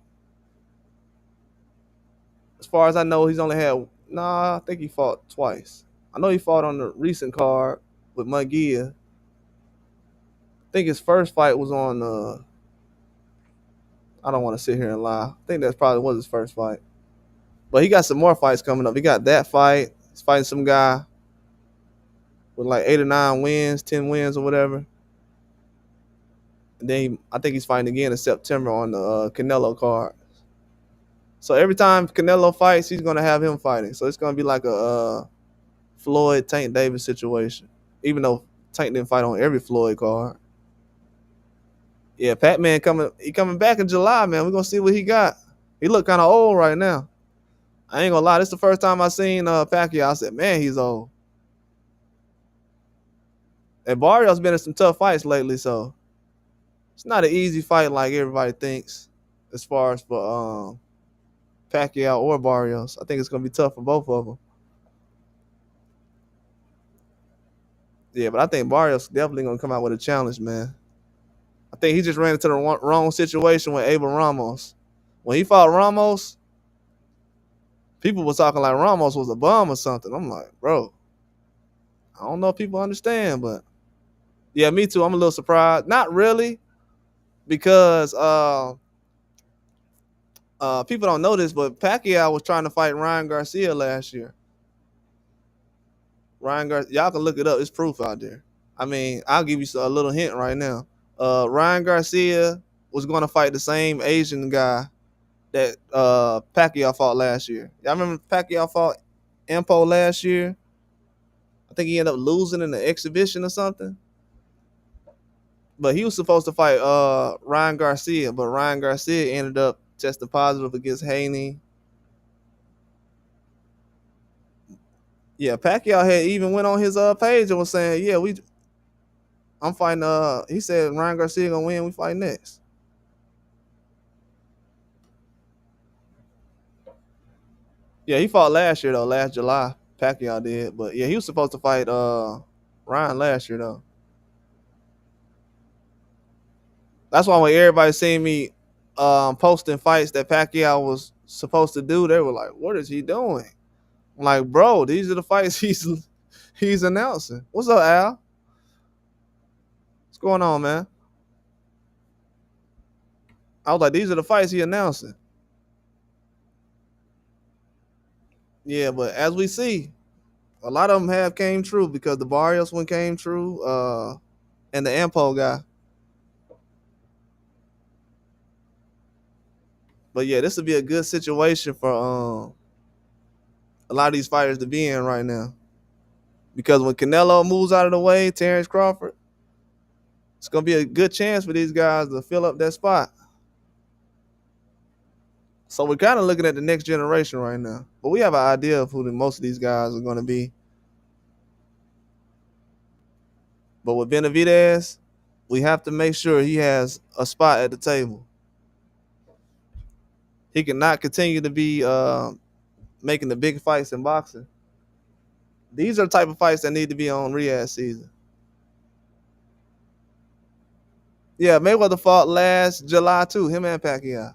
As far as I know, he's only had I think he fought twice. I know he fought on the recent card with Munguia. I think his first fight was on I don't want to sit here and lie. I think that probably was his first fight. But he got some more fights coming up. He got that fight. He's fighting some guy with like 8 or 9 wins, 10 wins or whatever. And then I think he's fighting again in September on the Canelo card. So every time Canelo fights, he's going to have him fighting. So it's going to be like a Floyd Tank Davis situation. Even though Tank didn't fight on every Floyd card. Yeah, Pat-Man coming back in July, man. We're going to see what he got. He look kind of old right now. I ain't going to lie. This is the first time I seen Pacquiao. I said, man, he's old. And Barrios been in some tough fights lately, so it's not an easy fight like everybody thinks as far as for Pacquiao or Barrios. I think it's going to be tough for both of them. Yeah, but I think Barrios definitely gonna come out with a challenge, man. I think he just ran into the wrong situation with Abel Ramos. When he fought Ramos, people were talking like Ramos was a bum or something. I'm like, bro, I don't know if people understand, but yeah, me too. I'm a little surprised. Not really, because people don't know this, but Pacquiao was trying to fight Ryan Garcia last year. Ryan Garcia, y'all can look it up. It's proof out there. I mean, I'll give you a little hint right now. Ryan Garcia was going to fight the same Asian guy that Pacquiao fought last year. Y'all remember Pacquiao fought Impo last year? I think he ended up losing in the exhibition or something. But he was supposed to fight Ryan Garcia, but Ryan Garcia ended up testing positive against Haney. Yeah, Pacquiao had even went on his page and was saying, "Yeah, I'm fighting." He said Ryan Garcia gonna win. We fight next. Yeah, he fought last year though, last July. Pacquiao did, but yeah, he was supposed to fight Ryan last year though. That's why when everybody seen me posting fights that Pacquiao was supposed to do, they were like, "What is he doing?" I'm like, bro, these are the fights he's announcing. What's up, Al? What's going on, man? I was like, these are the fights he announcing. Yeah, but as we see, a lot of them have came true because the Barrios one came true, and the Ampo guy. But yeah, this would be a good situation for a lot of these fighters to be in right now. Because when Canelo moves out of the way, Terrence Crawford, it's gonna be a good chance for these guys to fill up that spot. So we're kind of looking at the next generation right now. But we have an idea of who most of these guys are gonna be. But with Benavidez, we have to make sure he has a spot at the table. He cannot continue to be making the big fights in boxing. These are the type of fights that need to be on Riyadh season. Yeah, Mayweather fought last July too, him and Pacquiao.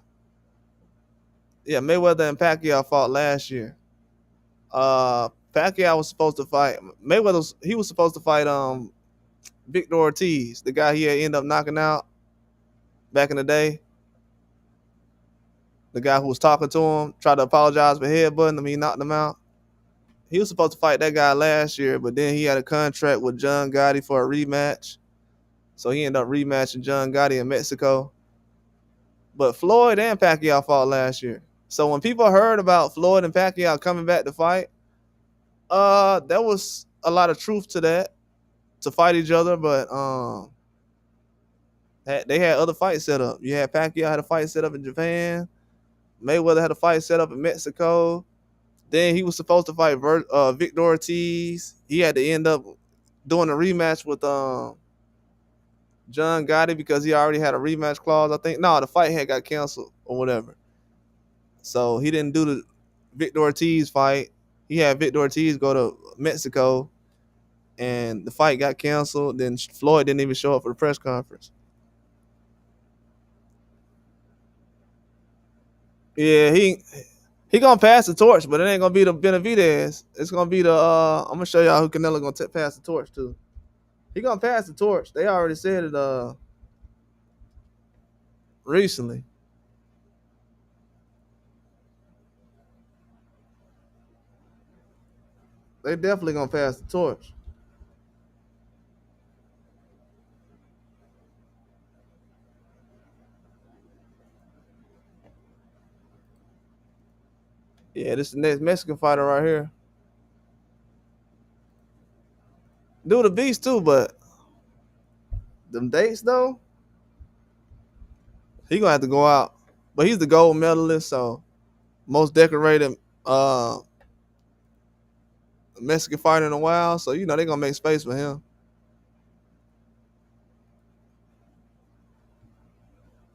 Yeah, Mayweather and Pacquiao fought last year. Pacquiao was supposed to fight he was supposed to fight Victor Ortiz, the guy he had ended up knocking out back in the day. The guy who was talking to him, tried to apologize for headbutting him, he knocked him out. He was supposed to fight that guy last year, but then he had a contract with John Gotti for a rematch. So he ended up rematching John Gotti in Mexico. But Floyd and Pacquiao fought last year. So when people heard about Floyd and Pacquiao coming back to fight, there was a lot of truth to that, to fight each other, but they had other fights set up. You had Pacquiao had a fight set up in Japan. Mayweather had a fight set up in Mexico. Then he was supposed to fight Victor Ortiz. He had to end up doing a rematch with John Gotti because he already had a rematch clause, I think. No, the fight had got canceled or whatever. So he didn't do the Victor Ortiz fight. He had Victor Ortiz go to Mexico, and the fight got canceled. Then Floyd didn't even show up for the press conference. Yeah, he gonna pass the torch, but it ain't gonna be the Benavidez. It's gonna be the I'm gonna show y'all who Canelo gonna pass the torch to. He gonna pass the torch. They already said it recently. They definitely gonna pass the torch. Yeah, this is the next Mexican fighter right here. Do the beast too, but them dates though, he gonna have to go out. But he's the gold medalist, so most decorated uh Mexican fighter in a while. So you know they're gonna make space for him.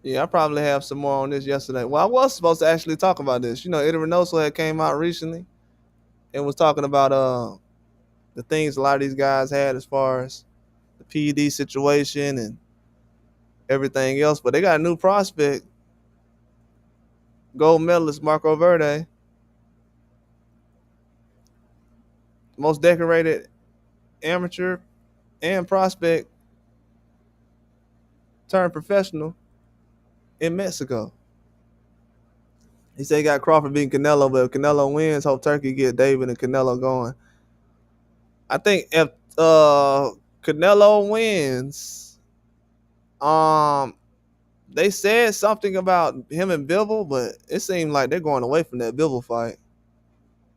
Yeah, I probably have some more on this yesterday. Well, I was supposed to actually talk about this. You know, Eddie Reynoso had came out recently and was talking about the things a lot of these guys had as far as the PED situation and everything else. But they got a new prospect, gold medalist Marco Verde, most decorated amateur and prospect turned professional in Mexico. He said he got Crawford beating Canelo, but if Canelo wins, hope Turkey get David and Canelo going. I think if Canelo wins, um, they said something about him and Bivol, but it seemed like they're going away from that Bivol fight. It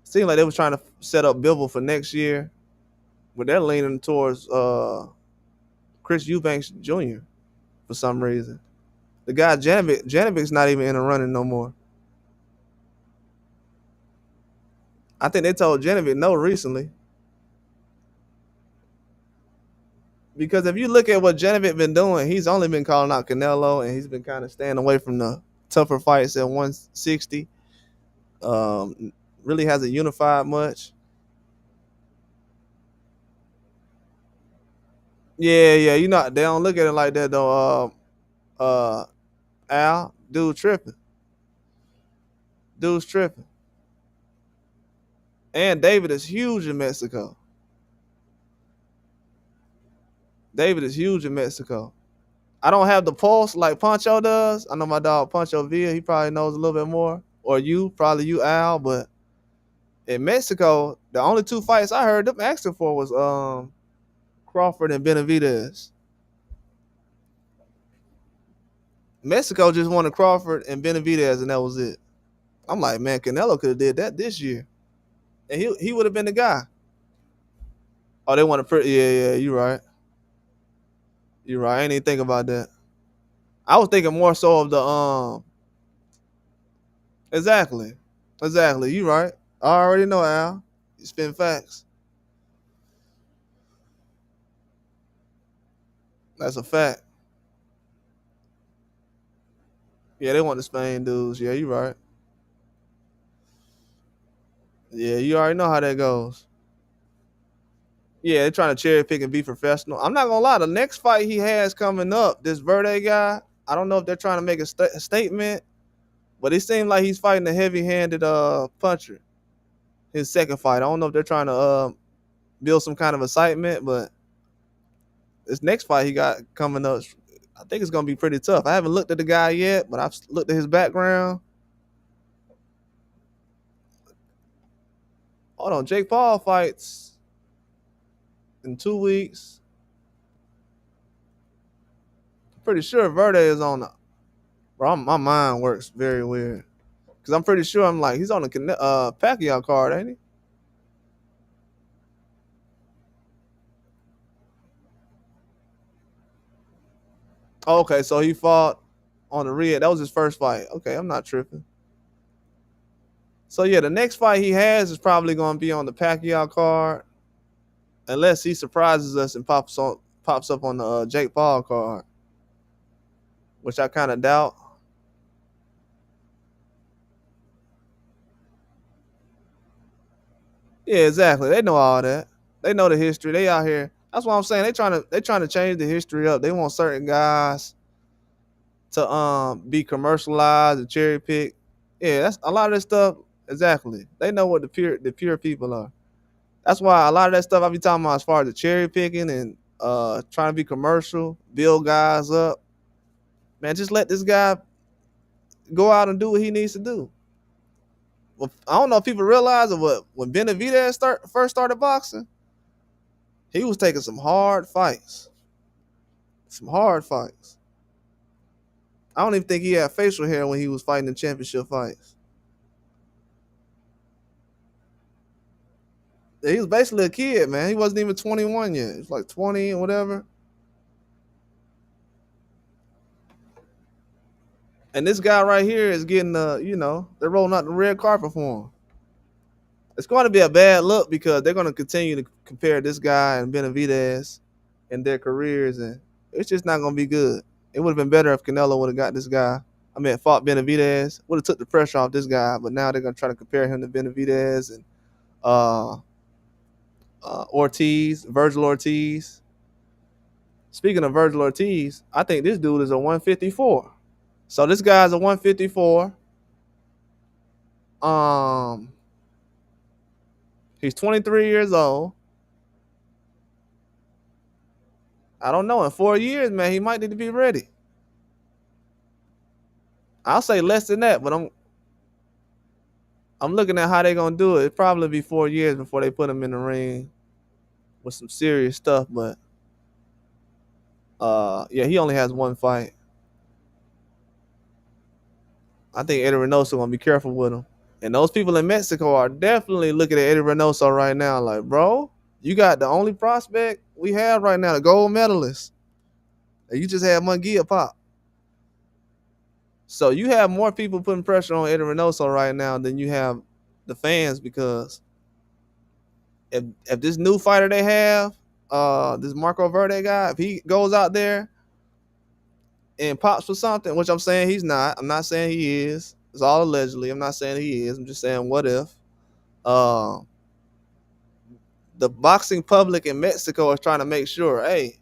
seemed like they were trying to set up Bivol for next year, but they're leaning towards Chris Eubanks Jr. for some reason. The guy Janovic's not even in the running no more. I think they told Janovic no recently. Because if you look at what Janovic been doing, he's only been calling out Canelo, and he's been kind of staying away from the tougher fights at 160. Really hasn't unified much. Yeah, you know they don't look at it like that though. Al, dude's tripping, and David is huge in Mexico. David is huge in Mexico. I don't have the pulse like Pancho does. I know my dog Pancho Villa. He probably knows a little bit more, or probably you Al. But in Mexico, the only two fights I heard them asking for was Crawford and Benavidez. Mexico just wanted Crawford and Benavidez, and that was it. I'm like, man, Canelo could have did that this year, and he would have been the guy. Oh, they want to yeah, you're right. You're right. I ain't even think about that. I was thinking more so of the exactly. Exactly. You right. I already know, Al. You spin facts. That's a fact. Yeah, they want the Spain dudes. Yeah, you right. Yeah, you already know how that goes. Yeah, they're trying to cherry pick and be professional. I'm not gonna lie. The next fight he has coming up, this Verde guy, I don't know if they're trying to make a statement, but it seems like he's fighting a heavy-handed puncher. His second fight. I don't know if they're trying to build some kind of excitement, but this next fight he got coming up, I think it's gonna be pretty tough. I haven't looked at the guy yet, but I've looked at his background. Hold on, Jake Paul fights in 2 weeks. Pretty sure Verde is on the. Bro, my mind works very weird because I'm pretty sure he's on the Pacquiao card, ain't he? Oh, okay, so he fought on the red. That was his first fight. Okay, I'm not tripping. So yeah, the next fight he has is probably going to be on the Pacquiao card, unless he surprises us and pops up on the Jake Paul card, which I kind of doubt. Yeah, exactly. They know all that. They know the history. They out here. That's what I'm saying. They trying to change the history up. They want certain guys to be commercialized and cherry pick. Yeah, that's a lot of this stuff. Exactly. They know what the pure people are. That's why a lot of that stuff I be talking about as far as the cherry picking and trying to be commercial, build guys up. Man, just let this guy go out and do what he needs to do. Well, I don't know if people realize it, but when Benavidez first started boxing, he was taking some hard fights. Some hard fights. I don't even think he had facial hair when he was fighting the championship fights. He was basically a kid, man. He wasn't even 21 yet. He was like 20 or whatever. And this guy right here is getting they're rolling out the red carpet for him. It's going to be a bad look because they're going to continue to compare this guy and Benavidez in their careers, and it's just not going to be good. It would have been better if Canelo would have got this guy. I mean, fought Benavidez, would have took the pressure off this guy, but now they're going to try to compare him to Benavidez and Ortiz, Virgil Ortiz. Speaking of Virgil Ortiz, I think this dude is a 154. So this guy's a 154. Um, he's 23 years old. I don't know. In 4 years, man, he might need to be ready. I'll say less than that, but I'm looking at how they're gonna do it. It'll probably be 4 years before they put him in the ring with some serious stuff. But yeah, he only has one fight. I think Eddie Reynoso gonna be careful with him. And those people in Mexico are definitely looking at Eddie Reynoso right now, like, bro, you got the only prospect we have right now, the gold medalist. And you just had Munguia pop. So you have more people putting pressure on Eddie Reynoso right now than you have the fans, because if this new fighter they have, this Marco Verde guy, if he goes out there and pops for something, which I'm saying he's not. I'm not saying he is. It's all allegedly. I'm not saying he is. I'm just saying what if. Uh, the boxing public in Mexico is trying to make sure, hey,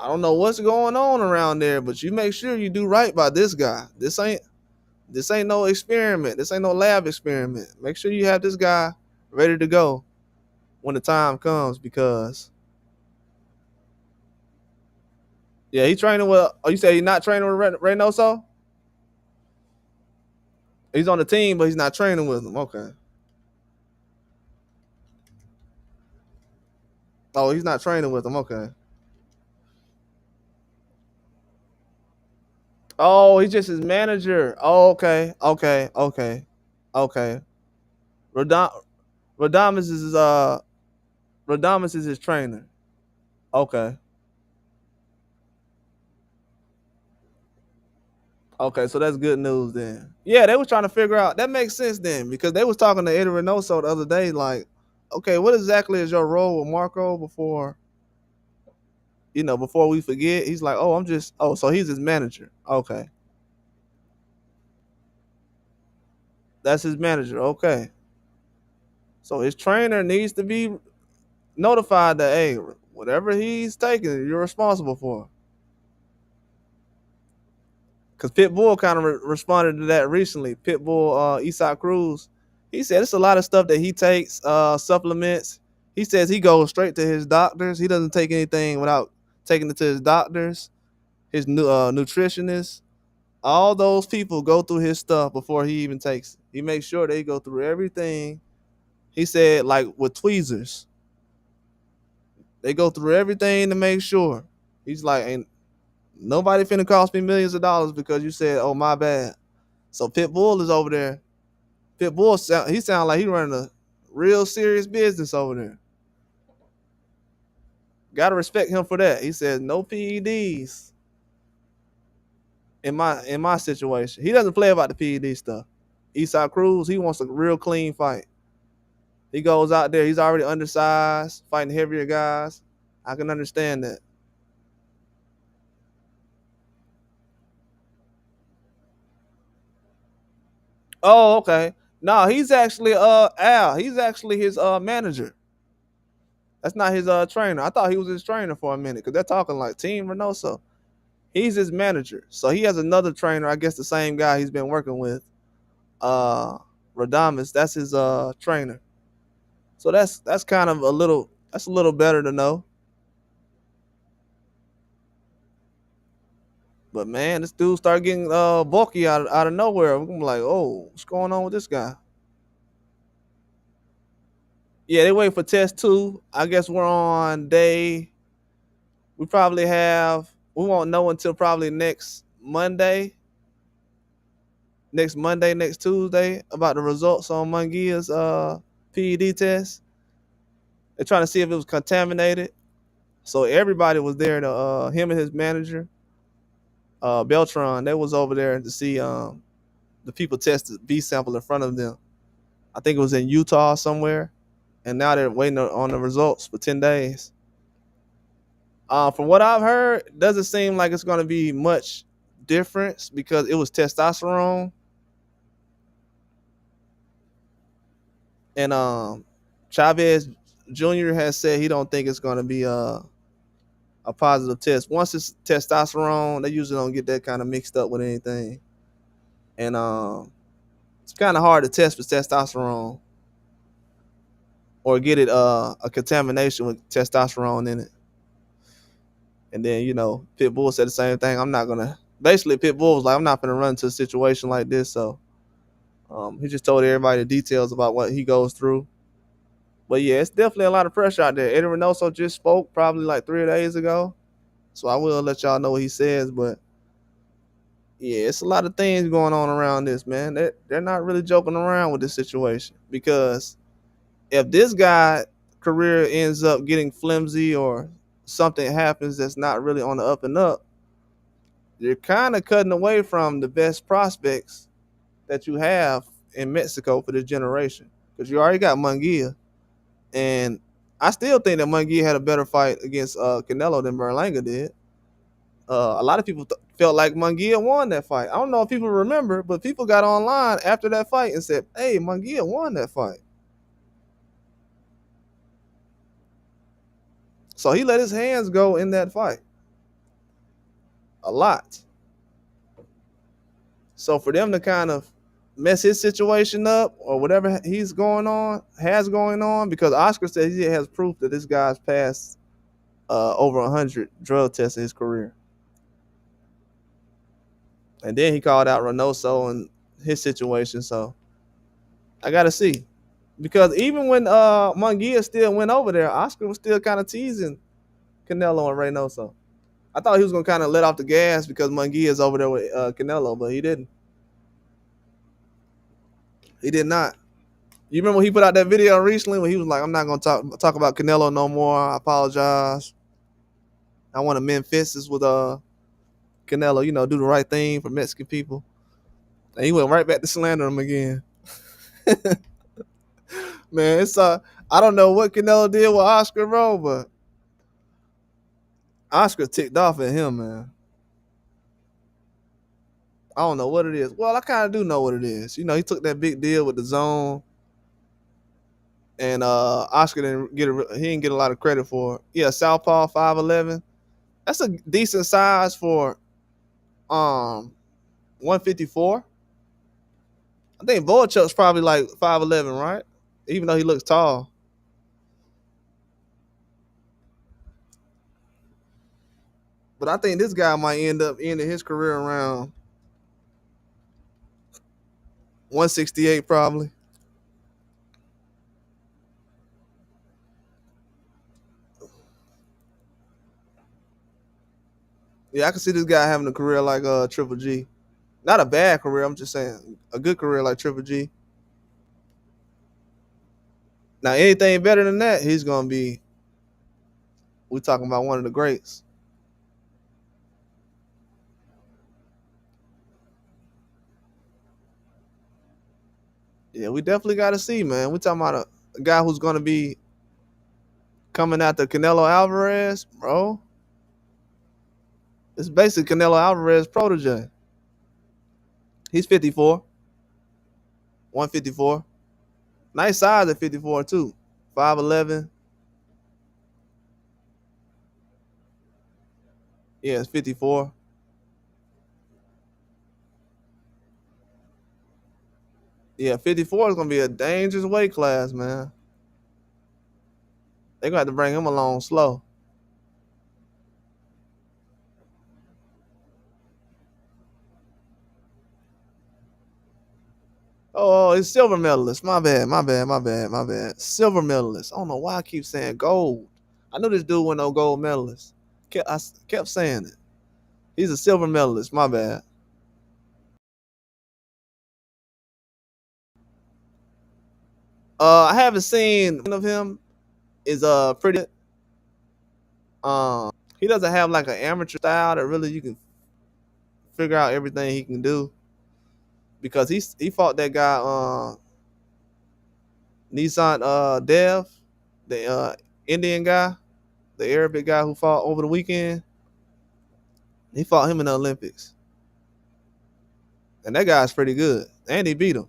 I don't know what's going on around there, but you make sure you do right by this guy. This ain't no experiment. This ain't no lab experiment. Make sure you have this guy ready to go when the time comes, because yeah, he training with. Oh, you say he's not training with Reynoso? He's on the team, but he's not training with him. Okay. Oh, he's not training with him. Okay. Oh, he's just his manager. Oh, okay. Okay. Okay. Okay. Rodon Radamas is Radamas is his trainer. Okay. Okay, so that's good news then. Yeah, they was trying to figure out. That makes sense then, because they was talking to Eddie Reynoso the other day, like, okay, what exactly is your role with Marco before, before we forget? He's like, so he's his manager. Okay. That's his manager. Okay. So his trainer needs to be notified that, hey, whatever he's taking, you're responsible for. Because Pitbull kind of responded to that recently. Pitbull, Isak Cruz, he said it's a lot of stuff that he takes, supplements. He says he goes straight to his doctors. He doesn't take anything without taking it to his doctors, his nutritionist. All those people go through his stuff before he even takes it. He makes sure they go through everything. He said, like with tweezers, they go through everything to make sure. He's like, ain't nobody finna cost me millions of dollars because you said, oh, my bad. So Pitbull is over there. Pitbull, he sound like he running a real serious business over there. Gotta respect him for that. He says no PEDs in my situation. He doesn't play about the PED stuff. Eastside Cruz, he wants a real clean fight. He goes out there, he's already undersized, fighting heavier guys. I can understand that. Oh, okay. No, he's actually Al. He's actually his manager. That's not his trainer. I thought he was his trainer for a minute, because they're talking like Team Reynoso. He's his manager. So he has another trainer, I guess the same guy he's been working with. Radamas, that's his trainer. So that's kind of a little better to know. But man, this dude started getting bulky out of nowhere. I'm like, oh, what's going on with this guy? Yeah, they wait for test two. I guess we're on day. We won't know until probably next Tuesday, about the results on Munguia's PED test. They're trying to see if it was contaminated. So everybody was there to him and his manager, Beltron. They was over there to see the people test the B sample in front of them. I think it was in Utah somewhere, and now they're waiting on the results for 10 days. From what I've heard, it doesn't seem like it's going to be much difference, because it was testosterone and Chavez Jr. has said he don't think it's going to be a positive test. Once it's testosterone, they usually don't get that kind of mixed up with anything. And it's kind of hard to test for testosterone or get it a contamination with testosterone in it. And then, Pitbull said the same thing. I'm not gonna. Basically, Pitbull was like, I'm not gonna run into a situation like this. So he just told everybody the details about what he goes through. But yeah, it's definitely a lot of pressure out there. Eddie Reynoso just spoke probably like 3 days ago, so I will let y'all know what he says. But yeah, it's a lot of things going on around this, man. They're not really joking around with this situation, because if this guy career ends up getting flimsy or something happens that's not really on the up and up, you're kind of cutting away from the best prospects that you have in Mexico for this generation, because you already got Munguia, and I still think that Munguia had a better fight against Canelo than Berlanga did. A lot of people felt like Munguia won that fight. I don't know if people remember, but people got online after that fight and said, "Hey, Munguia won that fight." So he let his hands go in that fight a lot. So for them to kind of mess his situation up or whatever has going on, because Oscar says he has proof that this guy's passed over 100 drug tests in his career. And then he called out Reynoso and his situation. So I got to see. Because even when Munguia still went over there, Oscar was still kind of teasing Canelo and Reynoso. I thought he was going to kind of let off the gas because Munguia is over there with Canelo, but he didn't. He did not. You remember when he put out that video recently when he was like, "I'm not going to talk about Canelo no more. I apologize. I want to mend fences with Canelo, do the right thing for Mexican people." And he went right back to slander him again. Man, it's I don't know what Canelo did with Oscar, bro, but Oscar ticked off at him, man. I don't know what it is. Well, I kind of do know what it is. He took that big deal with the zone, and Oscar he didn't get a lot of credit for it. Yeah, Southpaw 5'11". That's a decent size for 154. I think Boychuk's probably like 5'11", right? Even though he looks tall. But I think this guy might end up ending his career around 168 probably. Yeah, I can see this guy having a career like Triple G. Not a bad career, I'm just saying a good career like Triple G. Now anything better than that, he's gonna be. We're talking about one of the greats. Yeah, we definitely got to see, man. We're talking about a guy who's gonna be coming after Canelo Alvarez, bro. It's basically Canelo Alvarez protege. He's 54, 154. Nice size at 54 too. 5'11". Yeah, it's 54. Yeah, 54 is gonna be a dangerous weight class, man. They're gonna have to bring him along slow. Oh, it's silver medalist. My bad, my bad, my bad, my bad. Silver medalist. I don't know why I keep saying gold. I knew this dude wasn't no gold medalist. I kept saying it. He's a silver medalist. My bad. I haven't seen of him. Is pretty. He doesn't have like an amateur style that really you can figure out everything he can do, because he fought that guy Nissan Dev, the Indian guy, the Arabic guy who fought over the weekend. He fought him in the Olympics, and that guy's pretty good, and he beat him.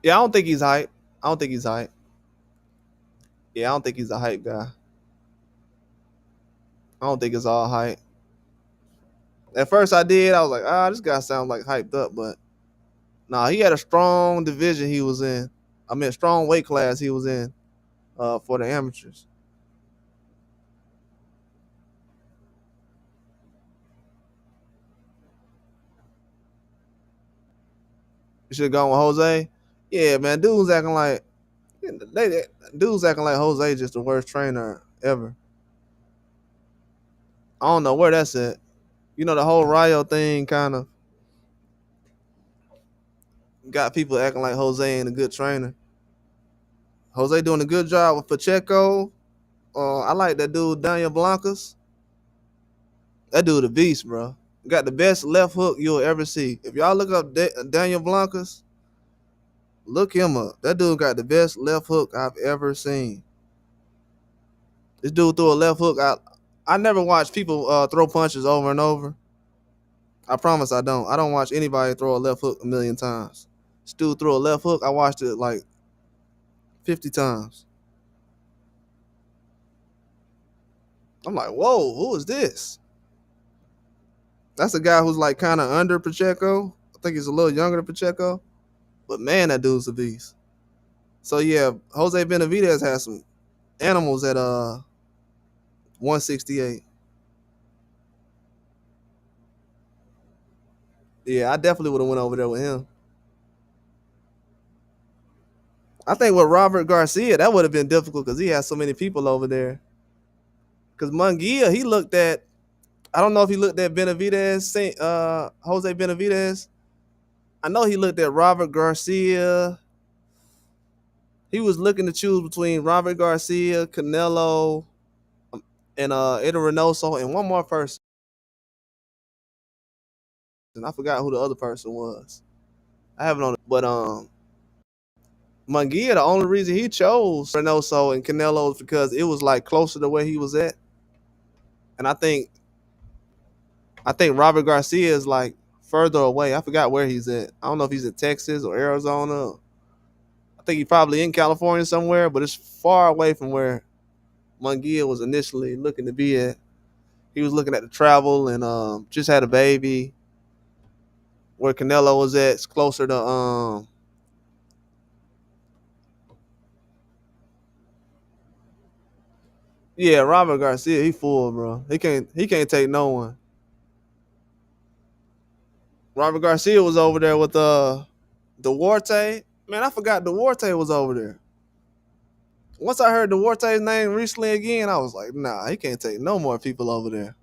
Yeah, I don't think he's hype. I don't think he's hype. Yeah, I don't think he's a hype guy. I don't think it's all hype. At first I did. I was like, this guy sounds like hyped up, but nah, he had a strong division he was in. I mean, a strong weight class he was in for the amateurs. You should have gone with Jose. Yeah, man, they, dudes acting like Jose just the worst trainer ever. I don't know where that's at. You know, the whole Rio thing kind of got people acting like Jose ain't a good trainer. Jose doing a good job with Pacheco. I like that dude Daniel Blancas. That dude a beast, bro. Got the best left hook you'll ever see. If y'all look up Daniel Blancas, look him up. That dude got the best left hook I've ever seen. This dude threw a left hook out. I never watch people throw punches over and over. I promise I don't. I don't watch anybody throw a left hook a million times. This dude threw a left hook. I watched it like 50 times. I'm like, whoa, who is this? That's a guy who's like kind of under Pacheco. I think he's a little younger than Pacheco. But man, that dude's a beast. So yeah, Jose Benavidez has some animals at 168. Yeah, I definitely would have went over there with him. I think with Robert Garcia, that would have been difficult because he has so many people over there. Because Munguia, he looked at, I don't know if he looked at Benavidez, Jose Benavidez. I know he looked at Robert Garcia. He was looking to choose between Robert Garcia, Canelo, and Eddie Reynoso, and one more person. And I forgot who the other person was. I have it on, but Munguia, the only reason he chose Reynoso and Canelo is because it was like closer to where he was at, and I think Robert Garcia is like further away. I forgot where he's at. I don't know if he's in Texas or Arizona. I think he's probably in California somewhere, but it's far away from where Munguia was initially looking to be at. He was looking at the travel and just had a baby. Where Canelo was at, it's closer to yeah, Robert Garcia, he full, bro. He can't take no one. Robert Garcia was over there with Duarte. Man, I forgot Duarte was over there. Once I heard Duarte's name recently again, I was like, nah, he can't take no more people over there.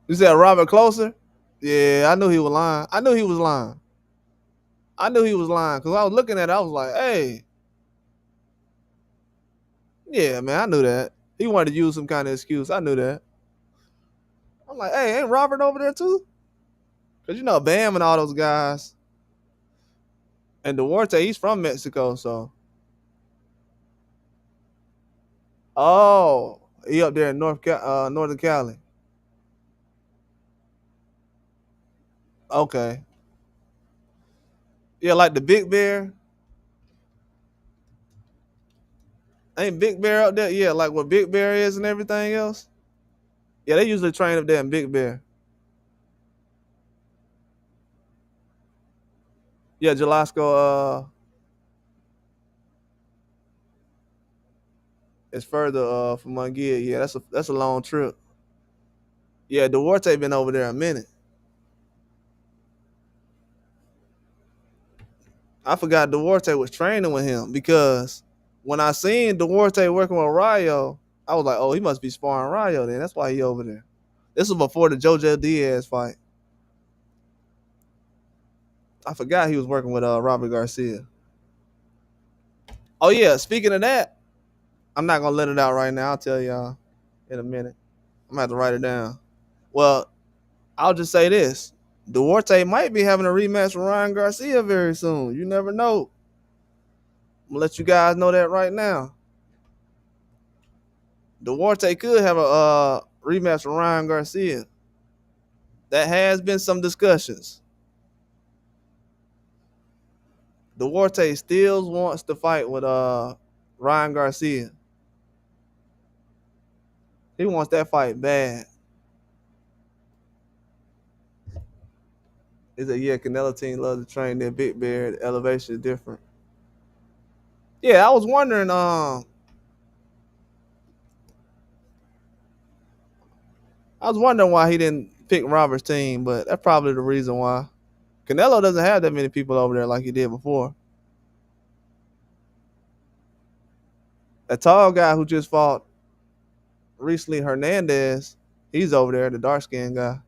You said Robert Closer? Yeah, I knew he was lying. I knew he was lying. I knew he was lying because I was looking at it. I was like, hey, yeah, man, I knew that. He wanted to use some kind of excuse. I knew that. I'm like, hey, ain't Robert over there too? Because you know, Bam and all those guys. And Duarte, he's from Mexico, so. Oh, he up there in Northern Cali. Okay. Yeah, like the Big Bear. Ain't Big Bear up there? Yeah, like what Big Bear is and everything else. Yeah, they usually train up there in Big Bear. Yeah, Jalasco is further from Munguia. Yeah, that's a long trip. Yeah, Duarte been over there a minute. I forgot Duarte was training with him because when I seen Duarte working with Rayo, I was like, oh, he must be sparring Rayo then. That's why he over there. This was before the Jojo Diaz fight. I forgot he was working with Robert Garcia. Oh yeah, speaking of that, I'm not gonna let it out right now. I'll tell y'all in a minute. I'm gonna have to write it down. Well, I'll just say this. Duarte might be having a rematch with Ryan Garcia very soon. You never know. I'm gonna let you guys know that right now. Duarte could have a rematch with Ryan Garcia. That has been some discussions. Duarte still wants to fight with Ryan Garcia. He wants that fight bad. He said, yeah, Canelo team loves to train their big bear. The elevation is different. Yeah, I was wondering why he didn't pick Robert's team, but that's probably the reason why. Canelo doesn't have that many people over there like he did before. That tall guy who just fought recently, Hernandez, he's over there, the dark skinned guy.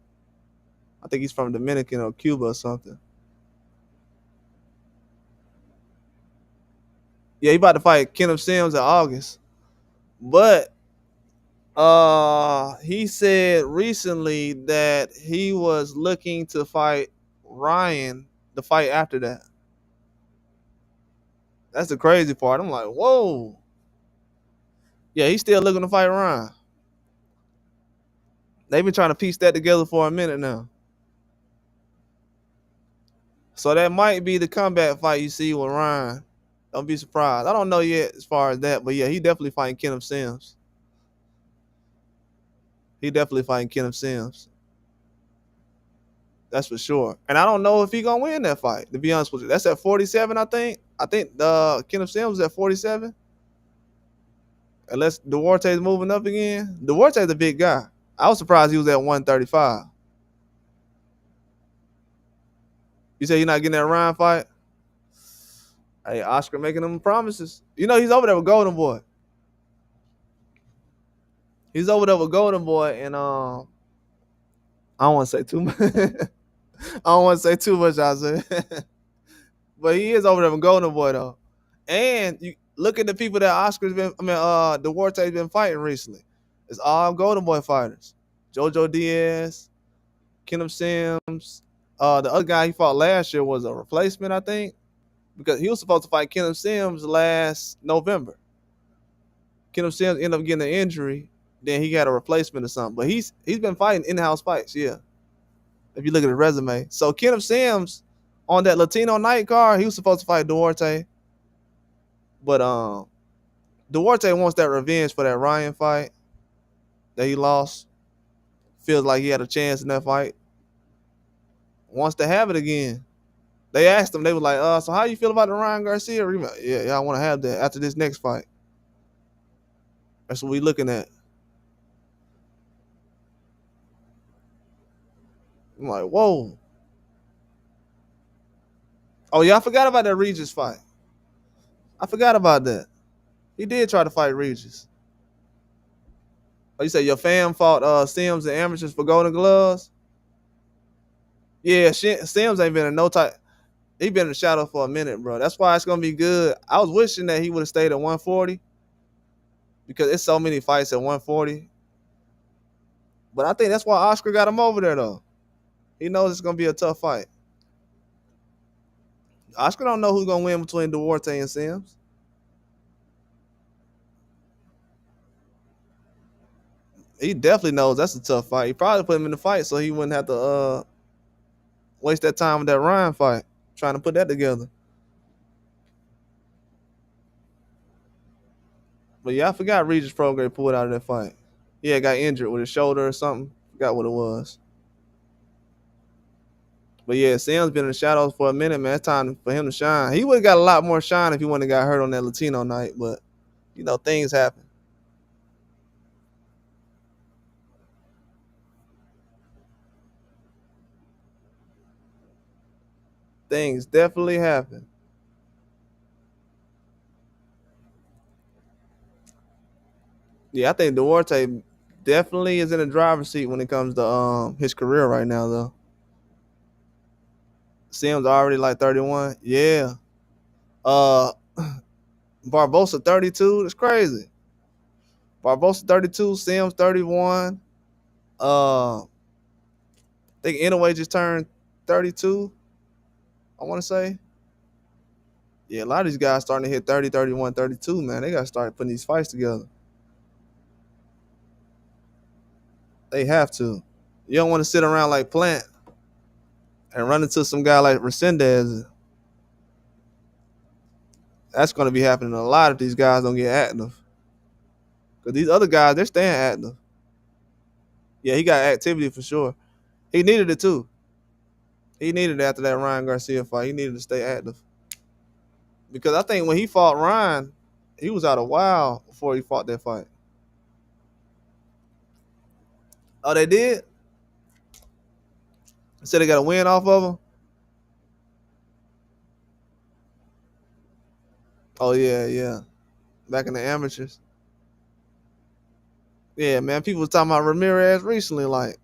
I think he's from Dominican or Cuba or something. Yeah, he about to fight Kenneth Sims in August. But he said recently that he was looking to fight Ryan the fight after that. That's the crazy part. I'm like, whoa. Yeah, he's still looking to fight Ryan. They've been trying to piece that together for a minute now. So that might be the comeback fight you see with Ryan. Don't be surprised. I don't know yet as far as that, but yeah, he definitely fighting Kenneth Sims. He definitely fighting Kenneth Sims. That's for sure. And I don't know if he gonna win that fight, to be honest with you. That's at 47, I think. I think Kenneth Sims is at 47. Unless Duarte's moving up again. Duarte's a big guy. I was surprised he was at 135. You say you're not getting that Ryan fight? Hey, Oscar making them promises. You know he's over there with Golden Boy. He's over there with Golden Boy, and I don't want to say too much. I don't want to say too much, I said. But he is over there with Golden Boy though. And you look at the people that Duarte's been fighting recently. It's all Golden Boy fighters. Jojo Diaz, Kenneth Sims. The other guy he fought last year was a replacement, I think. Because he was supposed to fight Kenneth Sims last November. Kenneth Sims ended up getting an injury. Then he got a replacement or something. But he's been fighting in-house fights, yeah. If you look at his resume. So Kenneth Sims on that Latino night card, he was supposed to fight Duarte. But Duarte wants that revenge for that Ryan fight that he lost. Feels like he had a chance in that fight. Wants to have it again. They asked him, they were like, so how you feel about the Ryan Garcia rematch? Yeah, I want to have that after this next fight. That's what we looking at. I'm like, whoa. Oh, yeah, I forgot about that Regis fight. I forgot about that. He did try to fight Regis. Oh, you say your fam fought Sims and amateurs for Golden Gloves? Yeah, Sims ain't been in no type. He been in the shadow for a minute, bro. That's why it's gonna be good. I was wishing that he would have stayed at 140 because it's so many fights at 140. But I think that's why Oscar got him over there, though. He knows it's gonna be a tough fight. Oscar don't know who's gonna win between Duarte and Sims. He definitely knows that's a tough fight. He probably put him in the fight so he wouldn't have to waste that time with that Ryan fight, trying to put that together. But yeah, I forgot Regis Prograis pulled out of that fight. Yeah, got injured with his shoulder or something. Forgot what it was. But yeah, Sam's been in the shadows for a minute, man. It's time for him to shine. He would have got a lot more shine if he wouldn't have got hurt on that Latino night, but things happen. Things definitely happen. Yeah, I think Duarte definitely is in the driver's seat when it comes to his career right now, though. Sims already like 31. Yeah. Uh Barbosa 32. That's crazy. Barbosa 32, Sims 31. I think Inouye just turned 32, I want to say. Yeah, a lot of these guys starting to hit 30, 31, 32, man. They got to start putting these fights together. They have to. You don't want to sit around like Plant and run into some guy like Resendez. That's going to be happening a lot if these guys don't get active. Because these other guys, they're staying active. Yeah, he got activity for sure. He needed it too. He needed it after that Ryan Garcia fight. He needed to stay active. Because I think when he fought Ryan, he was out a while before he fought that fight. Oh, they did? Said they got a win off of him? Oh, yeah, yeah. Back in the amateurs. Yeah, man. People was talking about Ramirez recently, like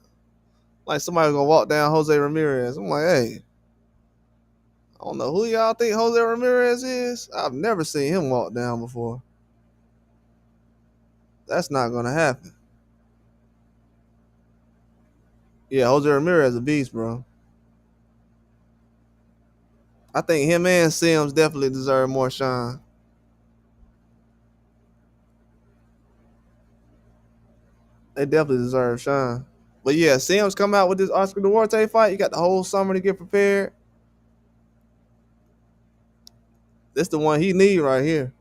somebody was gonna walk down Jose Ramirez. I'm like, hey, I don't know who y'all think Jose Ramirez is. I've never seen him walk down before. That's not gonna happen. Yeah, Jose Ramirez a beast, bro. I think him and Sims definitely deserve more shine. They definitely deserve shine. But yeah, Sims come out with this Oscar Duarte fight. You got the whole summer to get prepared. This the one he need right here.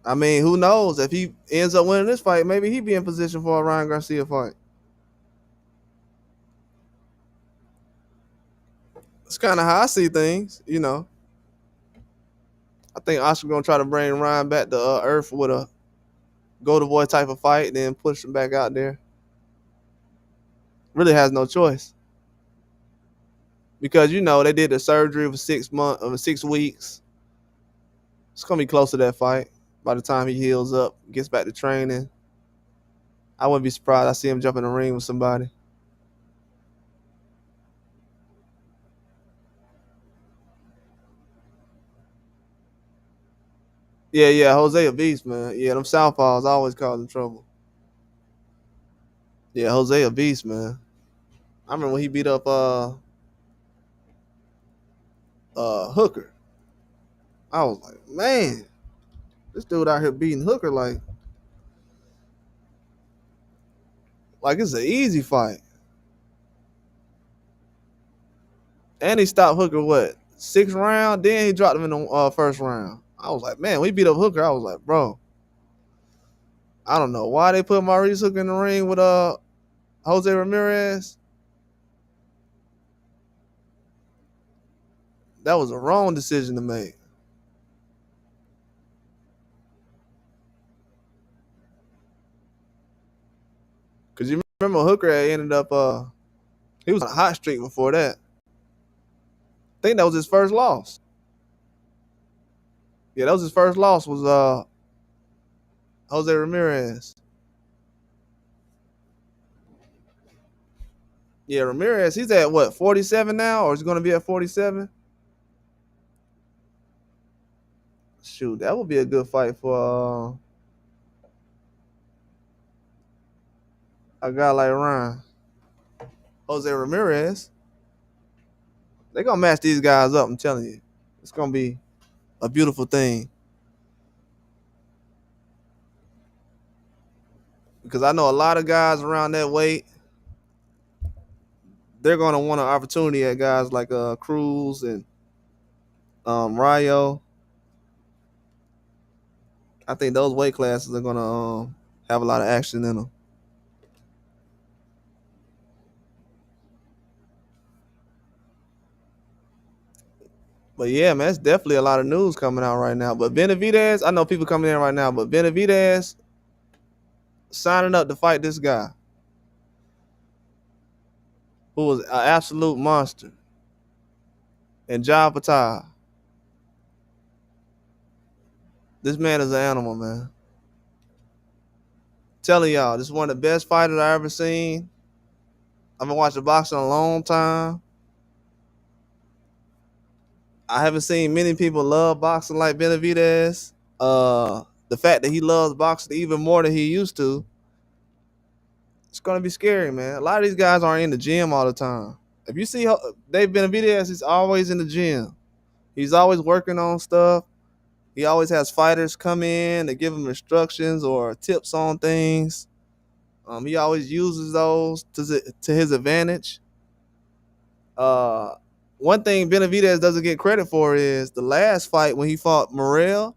I mean, who knows? If he ends up winning this fight, maybe he be in position for a Ryan Garcia fight. It's kind of how I see things, you know. I think Oscar gonna try to bring Ryan back to earth with a go to boy type of fight, then push him back out there. Really has no choice because you know they did the surgery for 6 months, 6 weeks. It's gonna be close to that fight by the time he heals up, gets back to training. I wouldn't be surprised. I see him jump in the ring with somebody. Yeah, yeah, Jose a beast, man. Yeah, them southpaws always causing trouble. Yeah, Jose a beast, man. I remember when he beat up Hooker. I was like, man, this dude out here beating Hooker like it's an easy fight. And he stopped Hooker what 6th round? Then he dropped him in the first round. I was like, man, we beat up Hooker. I was like, bro, I don't know why they put Maurice Hooker in the ring with Jose Ramirez. That was a wrong decision to make. Cause you remember Hooker had ended up he was on a hot streak before that. I think that was his first loss. Yeah, that was his first loss was Jose Ramirez. Yeah, Ramirez, he's at what, 47 now, or is he gonna be at 47? Shoot, that would be a good fight for a guy like Ryan. Jose Ramirez. They're gonna match these guys up, I'm telling you. It's gonna be a beautiful thing. Because I know a lot of guys around that weight, they're gonna want an opportunity at guys like Cruz and Rayo. I think those weight classes are gonna have a lot of action in them. But yeah, man, it's definitely a lot of news coming out right now. But Benavidez, I know people coming in right now, but Benavidez signing up to fight this guy who was an absolute monster. And Opetaia. This man is an animal, man. Telling y'all, this is one of the best fighters I ever seen. I've been watching boxing a long time. I haven't seen many people love boxing like Benavidez. The fact that he loves boxing even more than he used to, it's gonna be scary, man. A lot of these guys aren't in the gym all the time. If you see Dave Benavidez, he's always in the gym. He's always working on stuff. He always has fighters come in to give him instructions or tips on things. He always uses those to his advantage. Uh, One thing Benavidez doesn't get credit for is the last fight when he fought Morrell.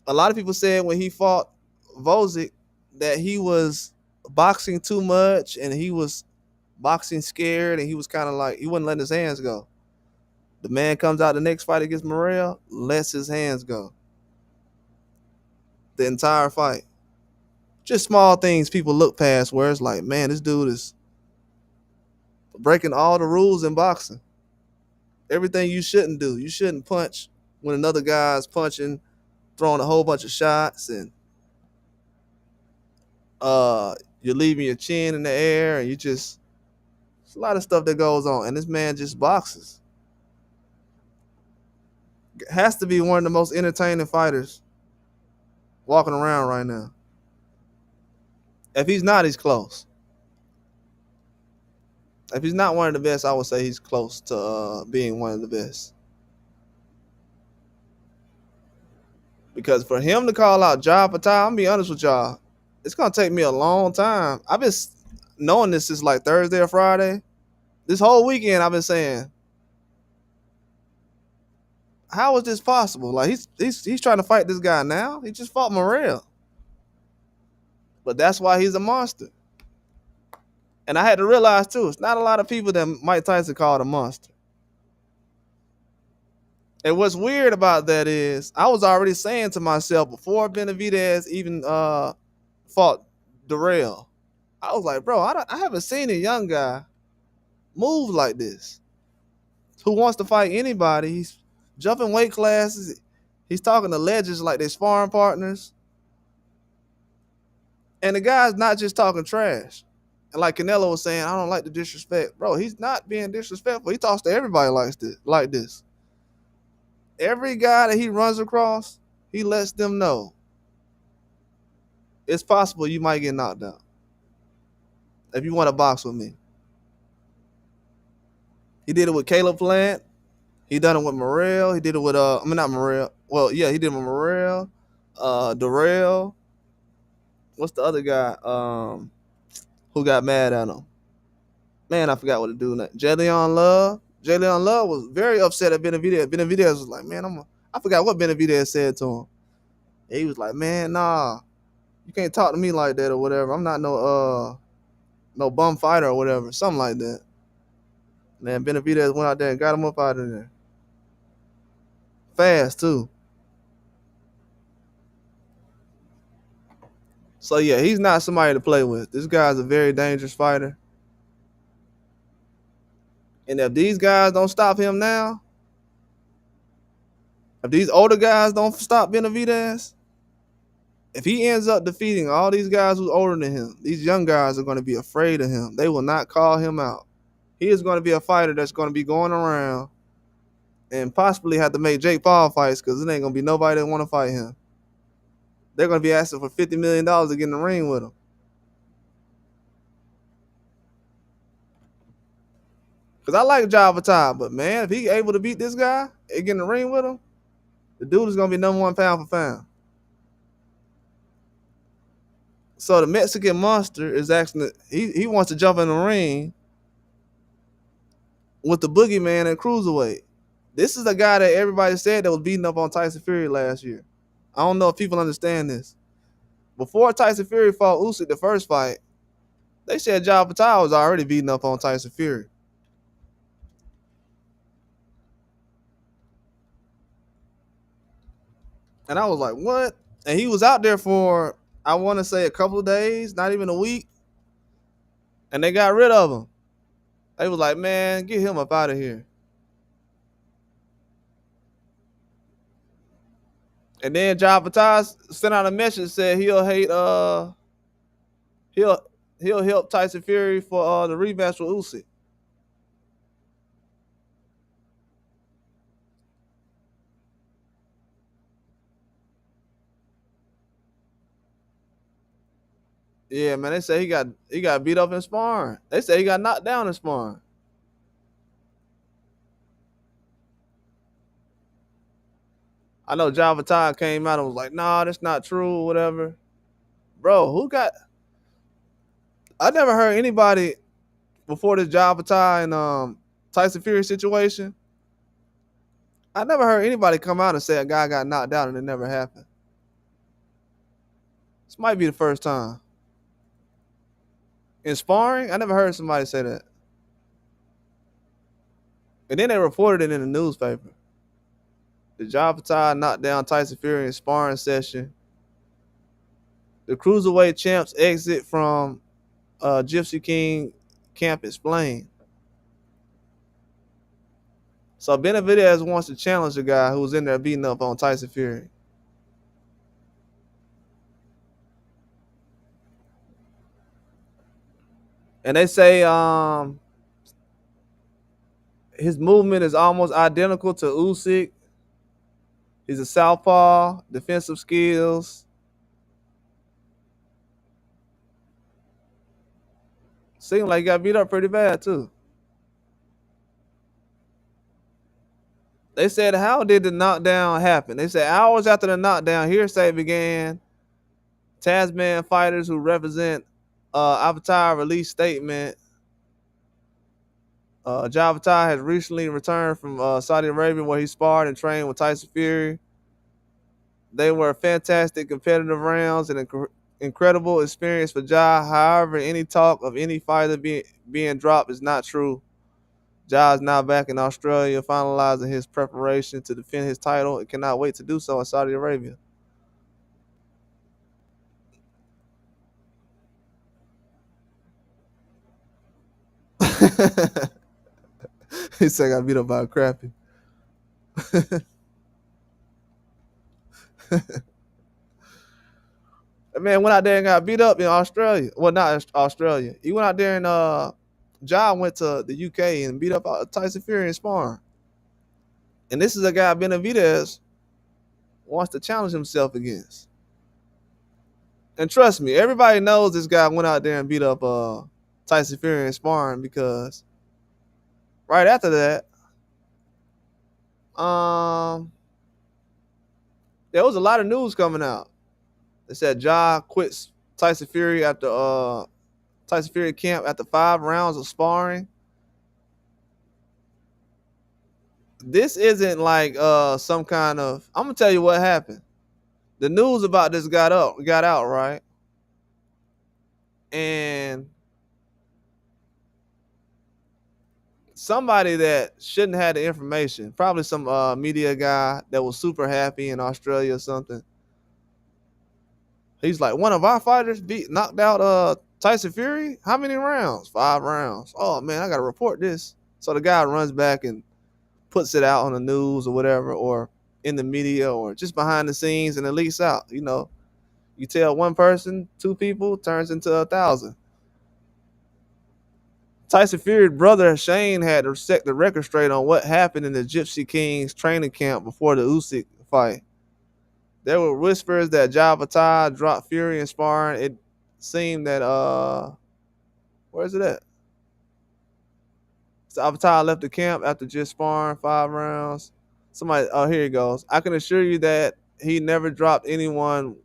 A lot of people said when he fought Vozick that he was boxing too much and he was boxing scared and he was kind of like he wasn't letting his hands go. The man comes out the next fight against Morrell, lets his hands go the entire fight. Just small things people look past where it's like, man, this dude is breaking all the rules in boxing. Everything you shouldn't do. You shouldn't punch when another guy's punching, throwing a whole bunch of shots, and you're leaving your chin in the air, and there's a lot of stuff that goes on. And this man just boxes. Has to be one of the most entertaining fighters walking around right now. If he's not, he's close. If he's not one of the best, I would say he's close to being one of the best. Because for him to call out Ja Opetaia, I'm gonna be honest with y'all, it's gonna take me a long time. I've been knowing this since like Thursday or Friday. This whole weekend, I've been saying, how is this possible? Like he's trying to fight this guy now. He just fought Morrell, but that's why he's a monster. And I had to realize too, it's not a lot of people that Mike Tyson called a monster. And what's weird about that is I was already saying to myself before Benavidez even fought Darrell, I was like, bro, I haven't seen a young guy move like this who wants to fight anybody. He's jumping weight classes. He's talking to legends like they're sparring partners. And the guy's not just talking trash. And like Canelo was saying, I don't like the disrespect. Bro, he's not being disrespectful. He talks to everybody like this. Every guy that he runs across, he lets them know it's possible you might get knocked out if you want to box with me. He did it with Caleb Plant. He done it with Morrell. He did it with not Morrell. Well, yeah, he did it with Morrell, Darrell. What's the other guy who got mad at him? Man, I forgot what to do. Jalen Love. Jalen Love was very upset at Benavidez. Benavidez was like, man, I forgot what Benavidez said to him. And he was like, man, nah, you can't talk to me like that or whatever. I'm not no bum fighter or whatever. Something like that. Man, Benavidez went out there and got him up out of there. Fast, too. So, yeah, he's not somebody to play with. This guy's a very dangerous fighter. And if these guys don't stop him now, if these older guys don't stop Benavidez, if he ends up defeating all these guys who's older than him, these young guys are going to be afraid of him. They will not call him out. He is going to be a fighter that's going to be going around and possibly have to make Jake Paul fights because it ain't going to be nobody that want to fight him. They're going to be asking for $50 million to get in the ring with him. Because I like Ja Opetaia, but man, if he able to beat this guy and get in the ring with him, the dude is going to be number one pound for pound. So the Mexican monster is asking, he wants to jump in the ring with the boogeyman at cruiserweight. This is a guy that everybody said that was beating up on Tyson Fury last year. I don't know if people understand this. Before Tyson Fury fought Usyk the first fight, they said Ja Opetaia was already beating up on Tyson Fury. And I was like, what? And he was out there for, I want to say, a couple of days, not even a week. And they got rid of him. They was like, man, get him up out of here. And then Ja Opetaia sent out a message said he'll help Tyson Fury for the rematch with Usyk. Yeah, man, they say he got beat up in sparring. They say he got knocked down in sparring. I know Ja Opetaia came out and was like, nah, that's not true, whatever. Bro, I never heard anybody before this Opetaia and Tyson Fury situation. I never heard anybody come out and say a guy got knocked out and it never happened. This might be the first time. In sparring, I never heard somebody say that. And then they reported it in the newspaper. The Opetaia knocked down Tyson Fury in sparring session. The cruiserweight champs exit from Gypsy King camp explained. So Benavidez wants to challenge the guy who was in there beating up on Tyson Fury. And they say his movement is almost identical to Usyk. He's a southpaw, defensive skills. Seemed like he got beat up pretty bad too. They said, how did the knockdown happen? They said hours after the knockdown, hearsay began. Tasman fighters who represent Opetaia released statement. Opetaia has recently returned from Saudi Arabia where he sparred and trained with Tyson Fury. They were fantastic competitive rounds and incredible experience for Ja. However, any talk of any fighter being dropped is not true. Ja is now back in Australia, finalizing his preparation to defend his title and cannot wait to do so in Saudi Arabia. He said I got beat up by a crappy. That man went out there and got beat up in Australia. Well, not Australia. He went out there and Ja went to the UK and beat up Tyson Fury in sparring. And this is a guy Benavidez wants to challenge himself against. And trust me, everybody knows this guy went out there and beat up Tyson Fury in sparring because right after that, there was a lot of news coming out. They said Ja quits Tyson Fury after Tyson Fury camp after 5 rounds of sparring. This isn't like some kind of. I'm gonna tell you what happened. The news about this got out, right? And somebody that shouldn't have the information, probably some media guy that was super happy in Australia or something. He's like, one of our fighters knocked out Tyson Fury. How many rounds? 5 rounds. Oh man, I gotta report this. So the guy runs back and puts it out on the news or whatever, or in the media, or just behind the scenes, and it leaks out. You know, you tell one person, 2 people, turns into 1,000. Tyson Fury's brother Shane had to set the record straight on what happened in the Gypsy Kings training camp before the Usyk fight. There were whispers that Opetaia dropped Fury in sparring. It seemed that where's it at? So Opetaia left the camp after just sparring 5 rounds. Somebody, oh, here he goes. I can assure you that he never dropped anyone,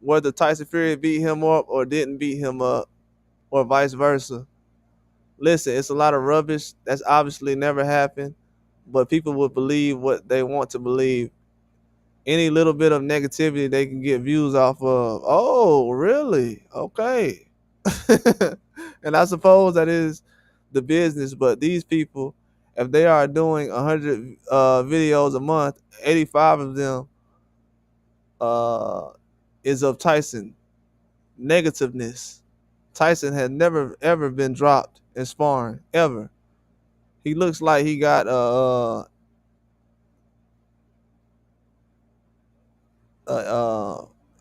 whether Tyson Fury beat him up or didn't beat him up, or vice versa. Listen, it's a lot of rubbish. That's obviously never happened, but people would believe what they want to believe. Any little bit of negativity they can get views off of. Oh, really? Okay. And I suppose that is the business, but these people, if they are doing 100 videos a month, 85 of them is of Tyson negativeness. Tyson has never ever been dropped in sparring ever. He looks like he got a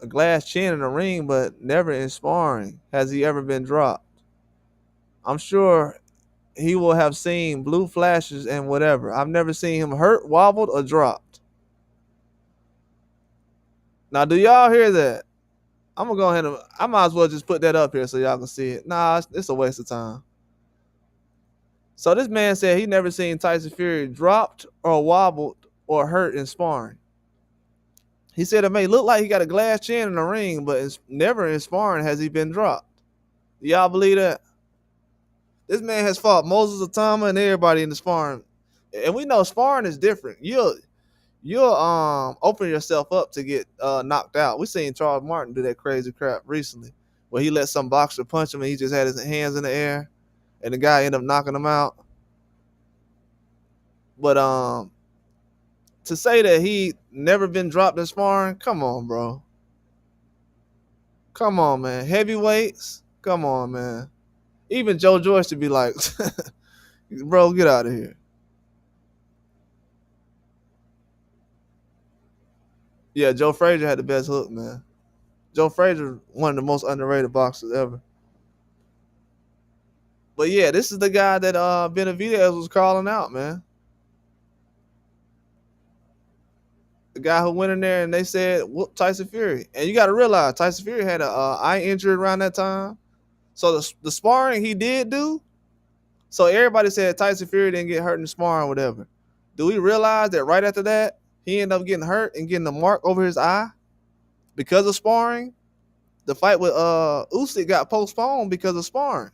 glass chin in the ring, but never in sparring has he ever been dropped. I'm sure he will have seen blue flashes and whatever. I've never seen him hurt, wobbled, or dropped. Now, do y'all hear that? I'm gonna go ahead and I might as well just put that up here so y'all can see it. Nah, it's a waste of time. So this man said he never seen Tyson Fury dropped or wobbled or hurt in sparring. He said it may look like he got a glass chin in the ring, but it's never in sparring has he been dropped. Y'all believe that? This man has fought Moses Atama and everybody in the sparring. And we know sparring is different. You'll open yourself up to get knocked out. We seen Charles Martin do that crazy crap recently, where he let some boxer punch him and he just had his hands in the air, and the guy ended up knocking him out. But to say that he never been dropped in sparring, come on, bro. Come on, man. Heavyweights, come on, man. Even Joe Joyce should be like, bro, get out of here. Yeah, Joe Frazier had the best hook, man. Joe Frazier, one of the most underrated boxers ever. But yeah, this is the guy that Benavidez was calling out, man. The guy who went in there and they said whoop Tyson Fury. And you got to realize Tyson Fury had a eye injury around that time. So the sparring he did do. So everybody said Tyson Fury didn't get hurt in the sparring, whatever. Do we realize that right after that he ended up getting hurt and getting a mark over his eye because of sparring? The fight with Usyk got postponed because of sparring.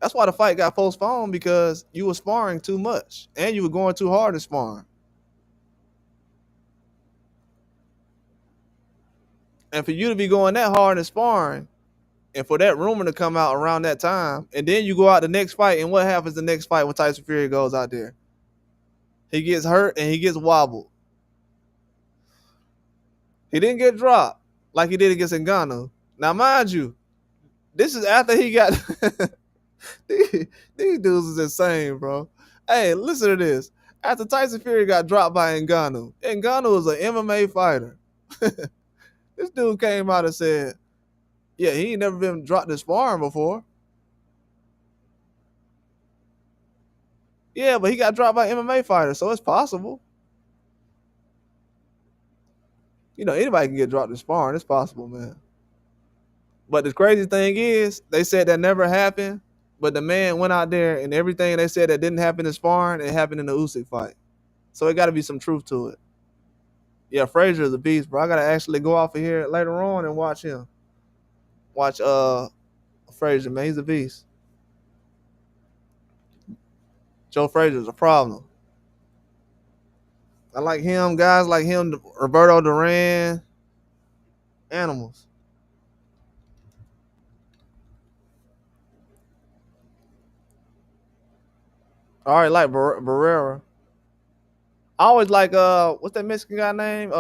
That's why the fight got postponed, because you were sparring too much and you were going too hard in sparring. And for you to be going that hard in sparring, and for that rumor to come out around that time, and then you go out the next fight, and what happens the next fight when Tyson Fury goes out there? He gets hurt and he gets wobbled. He didn't get dropped like he did against Ngannou. Now, mind you, this is after he got these dudes is insane, bro. Hey, listen to this. After Tyson Fury got dropped by Ngannou, Ngannou was an MMA fighter. This dude came out and said, yeah, he ain't never been dropped in sparring before. Yeah, but he got dropped by MMA fighters, so it's possible. You know, anybody can get dropped in sparring. It's possible, man. But the crazy thing is, they said that never happened, but the man went out there and everything they said that didn't happen in sparring, it happened in the Usyk fight. So it got to be some truth to it. Yeah, Frazier is a beast, bro. I got to actually go off of here later on and watch him. Watch Frazier, man. He's a beast. Joe Frazier's a problem. I like him, guys like him, Roberto Duran, animals. All right, like Barrera. I always like what's that Mexican guy name?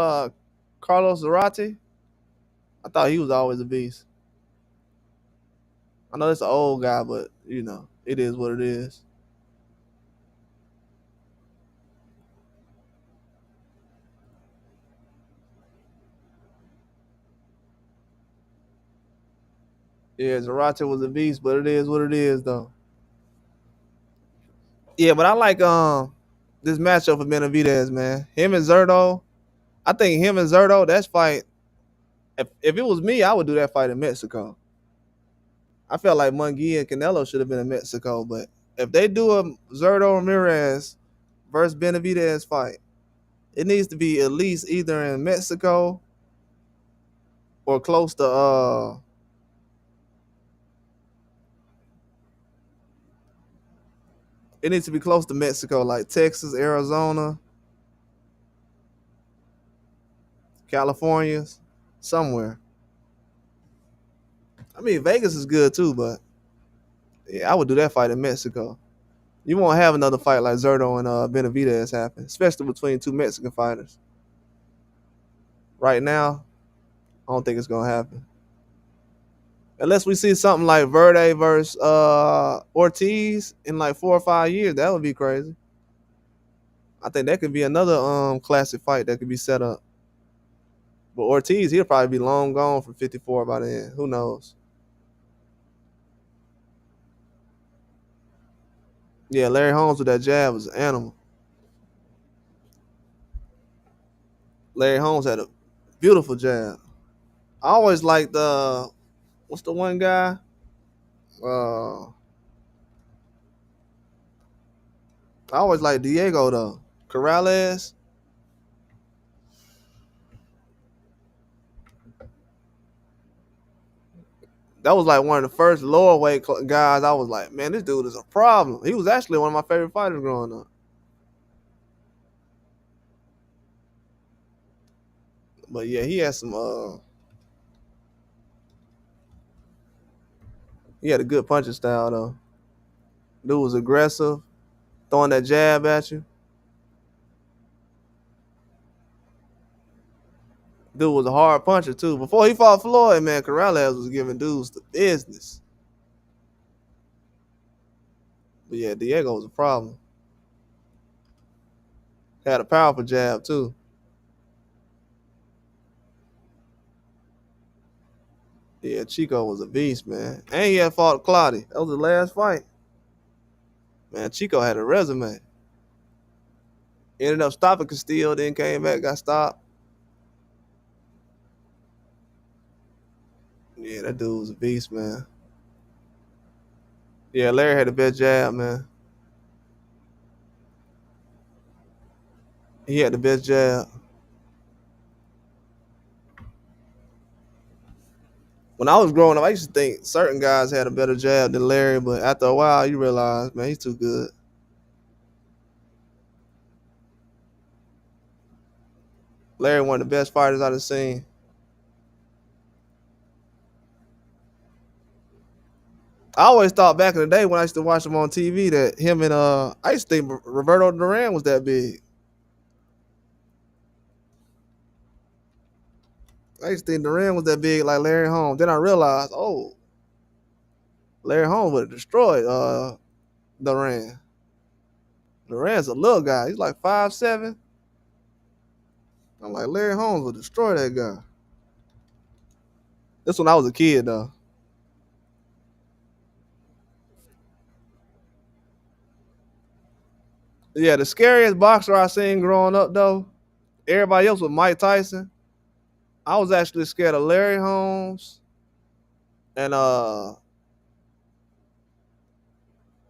Carlos Zarate. I thought he was always a beast. I know it's an old guy, but you know, it is what it is. Yeah, Zarate was a beast, but it is what it is though. Yeah, but I like this matchup for Benavidez, man. Him and Zerto. I think him and Zerto, that's fight. If it was me, I would do that fight in Mexico. I felt like Munguia and Canelo should have been in Mexico, but if they do a Zerto Ramirez versus Benavidez fight, it needs to be at least either in Mexico or close to it needs to be close to Mexico, like Texas, Arizona, California, somewhere. I mean, Vegas is good too, but yeah, I would do that fight in Mexico. You won't have another fight like Zerto and Benavidez happen, especially between two Mexican fighters. Right now, I don't think it's gonna happen. Unless we see something like Verde versus Ortiz in like 4 or 5 years, that would be crazy. I think that could be another classic fight that could be set up. But Ortiz, he'll probably be long gone from 54 by then. Who knows? Yeah, Larry Holmes with that jab was an animal. Larry Holmes had a beautiful jab. I always liked what's the one guy? Uh, I always liked Diego though. Corrales. That was like one of the first lower weight guys. I was like, man, this dude is a problem. He was actually one of my favorite fighters growing up. But yeah, he had some. He had a good punching style though. Dude was aggressive, throwing that jab at you. Dude was a hard puncher too. Before he fought Floyd, man, Corrales was giving dudes the business. But yeah, Diego was a problem. Had a powerful jab too. Yeah, Chico was a beast, man. And he had fought Clottey. That was the last fight. Man, Chico had a resume. Ended up stopping Castillo, then came back, got stopped. Yeah, that dude was a beast, man. Yeah, Larry had the best jab, man. He had the best jab. When I was growing up, I used to think certain guys had a better jab than Larry, but after a while, you realize, man, he's too good. Larry, one of the best fighters I've seen. I always thought back in the day when I used to watch him on TV that him and I used to think Roberto Duran was that big. I used to think Duran was that big like Larry Holmes. Then I realized, oh, Larry Holmes would have destroyed Duran. Duran's a little guy. He's like 5'7". I'm like, Larry Holmes would destroy that guy. This when I was a kid though. Yeah, the scariest boxer I seen growing up though, everybody else was Mike Tyson. I was actually scared of Larry Holmes and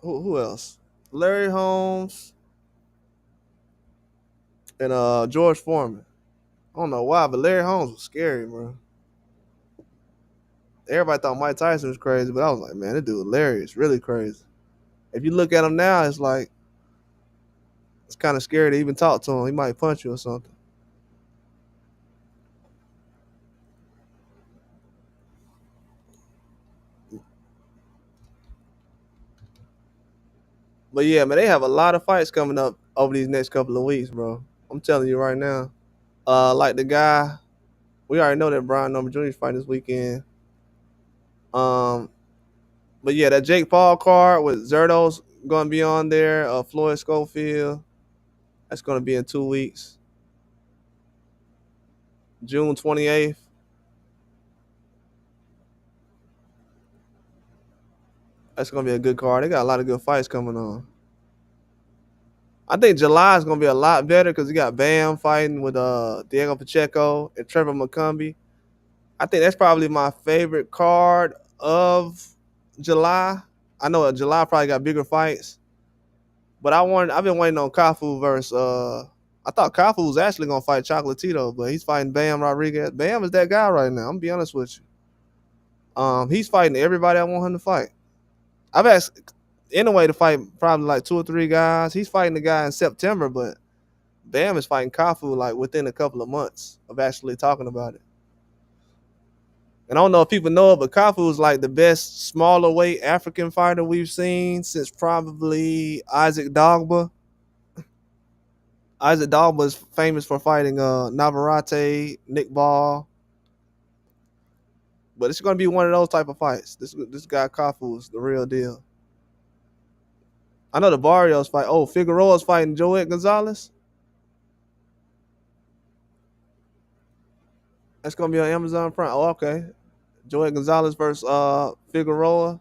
who else? Larry Holmes and George Foreman. I don't know why, but Larry Holmes was scary, bro. Everybody thought Mike Tyson was crazy, but I was like, man, this dude Larry is really crazy. If you look at him now, it's like it's kind of scary to even talk to him. He might punch you or something. But yeah, man, they have a lot of fights coming up over these next couple of weeks, bro. I'm telling you right now. Like the guy, we already know that Brian Number Jr. is fighting this weekend. Um, but yeah, that Jake Paul card with Zerto's gonna be on there. Floyd Schofield, that's gonna be in 2 weeks, June 28th. That's gonna be a good card. They got a lot of good fights coming on. I think July is gonna be a lot better because you got Bam fighting with Diego Pacheco and Trevor McCumbee. I think that's probably my favorite card of July. I know July probably got bigger fights, but I've been waiting on Kafu versus I thought Kafu was actually gonna fight Chocolatito, but he's fighting Bam Rodriguez. Bam is that guy right now. I'm gonna be honest with you. He's fighting everybody I want him to fight. I've asked anyway to fight probably like 2 or 3 guys. He's fighting the guy in September, but Bam is fighting Kafu like within a couple of months of actually talking about it. And I don't know if people know it, but Kafu is like the best smaller weight African fighter we've seen since probably Isaac Dogba. Isaac Dogba is famous for fighting Navarrete, Nick Ball. But it's going to be one of those type of fights. This guy Kafu is the real deal. I know the Barrios fight. Oh, Figueroa's fighting Joet Gonzalez. That's going to be on Amazon Prime. Oh, okay. Joet Gonzalez versus Figueroa.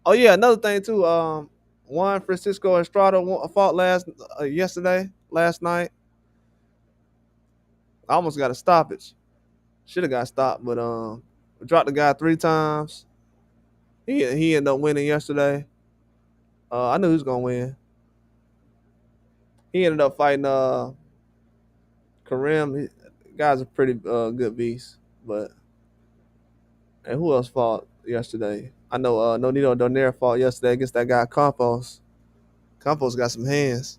Oh yeah, another thing too. Juan Francisco Estrada fought last night. I almost got a stoppage. Should have got stopped, but dropped the guy 3 times. He ended up winning yesterday. I knew he was gonna win. He ended up fighting Karim. Guy's a pretty good beast. But and who else fought? yesterday. I know Nonito Donaire fought yesterday against that guy Campos. Campos got some hands.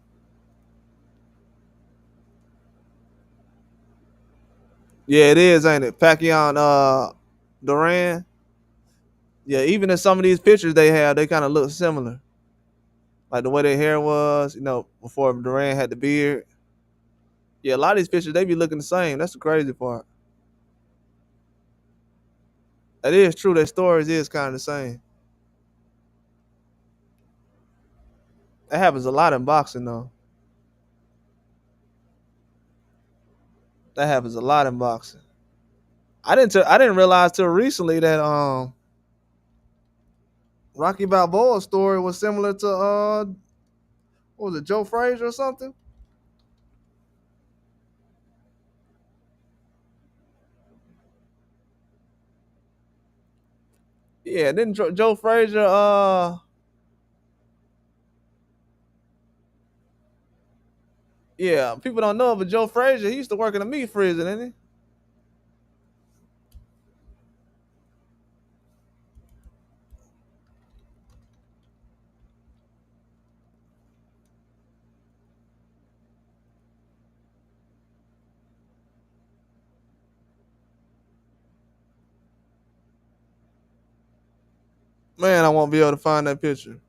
Yeah, it is, ain't it? Pacquiao and Duran. Yeah, even in some of these pictures they have, they kind of look similar. Like the way their hair was, before Duran had the beard. Yeah, a lot of these pictures they be looking the same. That's the crazy part. That is true. Their stories is kind of the same. That happens a lot in boxing, though. That happens a lot in boxing. I didn't realize till recently that Rocky Balboa's story was similar to what was it, Joe Frazier or something? Yeah, didn't Joe Frazier yeah, people don't know, but Joe Frazier, he used to work in a meat freezer, didn't he? Man, I won't be able to find that picture.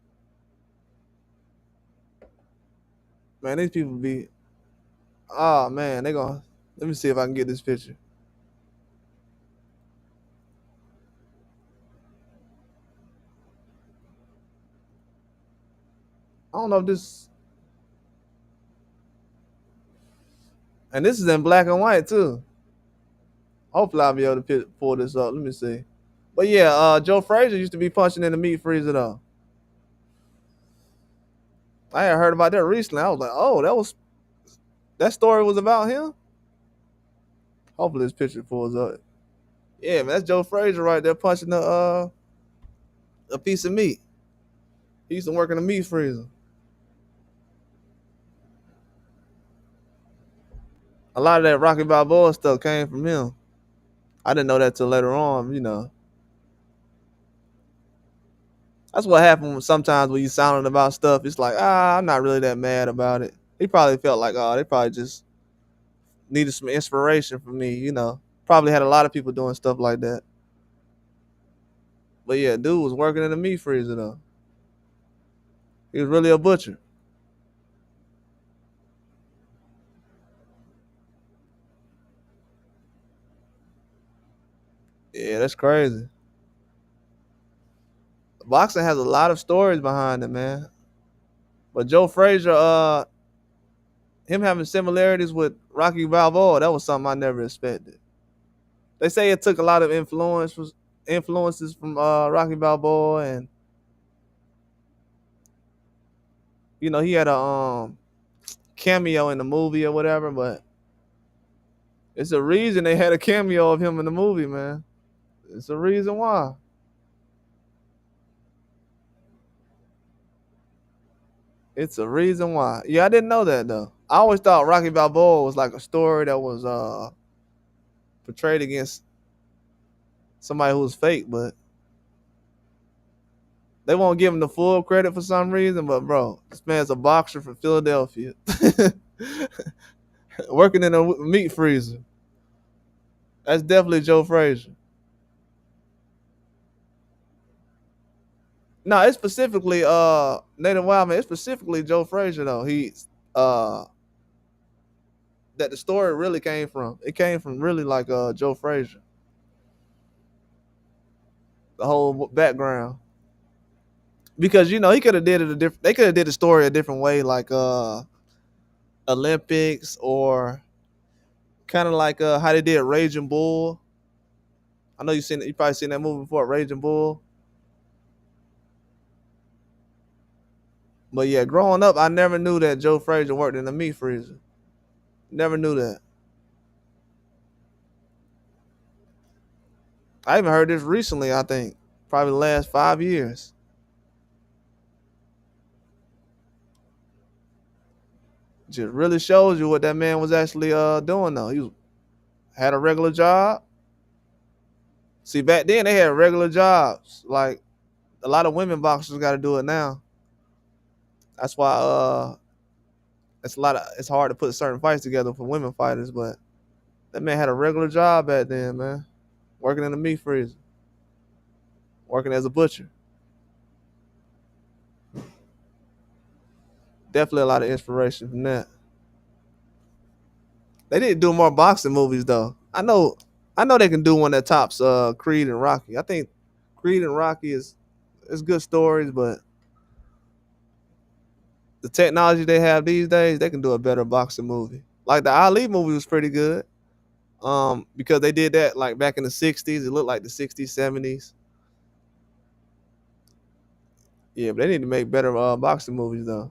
Man, these people be oh man, they gonna let me see if I can get this picture. I don't know if this and this is in black and white too. Hopefully I'll be able to pull this up. Let me see. But yeah, Joe Frazier used to be punching in the meat freezer though. I had heard about that recently. I was like, oh, that story was about him. Hopefully this picture pulls up. Yeah, man, that's Joe Frazier right there punching a piece of meat. He used to work in the meat freezer. A lot of that Rocky Balboa stuff came from him. I didn't know that till later on. That's what happened sometimes when you sounding about stuff. It's like, I'm not really that mad about it. He probably felt like, oh, they probably just needed some inspiration from me. Probably had a lot of people doing stuff like that. But yeah, dude was working in the meat freezer though. He was really a butcher. Yeah, that's crazy. Boxing has a lot of stories behind it, man. But Joe Frazier, him having similarities with Rocky Balboa, that was something I never expected. They say it took a lot of influences from Rocky Balboa, and he had a cameo in the movie or whatever. But it's a reason they had a cameo of him in the movie, man. It's a reason why. It's a reason why. Yeah, I didn't know that though. I always thought Rocky Balboa was like a story that was portrayed against somebody who was fake, but they won't give him the full credit for some reason. But bro, this man's a boxer from Philadelphia, working in a meat freezer. That's definitely Joe Frazier. No, it's specifically Nathan Wildman. It's specifically Joe Frazier though. He's that the story really came from. It came from really like Joe Frazier. The whole background. Because he could have did it a different. They could have did the story a different way, like Olympics or kind of like how they did Raging Bull. I know you probably seen that movie before, Raging Bull. But yeah, growing up, I never knew that Joe Frazier worked in the meat freezer. Never knew that. I even heard this recently. I think probably the last 5 years. Just really shows you what that man was actually doing though. He had a regular job, See, back then they had regular jobs. Like a lot of women boxers got to do it now. That's why it's hard to put certain fights together for women fighters. But that man had a regular job back then, man, working in the meat freezer, working as a butcher. Definitely a lot of inspiration from that. They didn't do more boxing movies though. I know they can do one that tops Creed and Rocky. I think Creed and Rocky is good stories, but the technology they have these days, they can do a better boxing movie. Like the Ali movie was pretty good. Because they did that like back in the '60s. It looked like the '60s, '70s. Yeah, but they need to make better boxing movies though.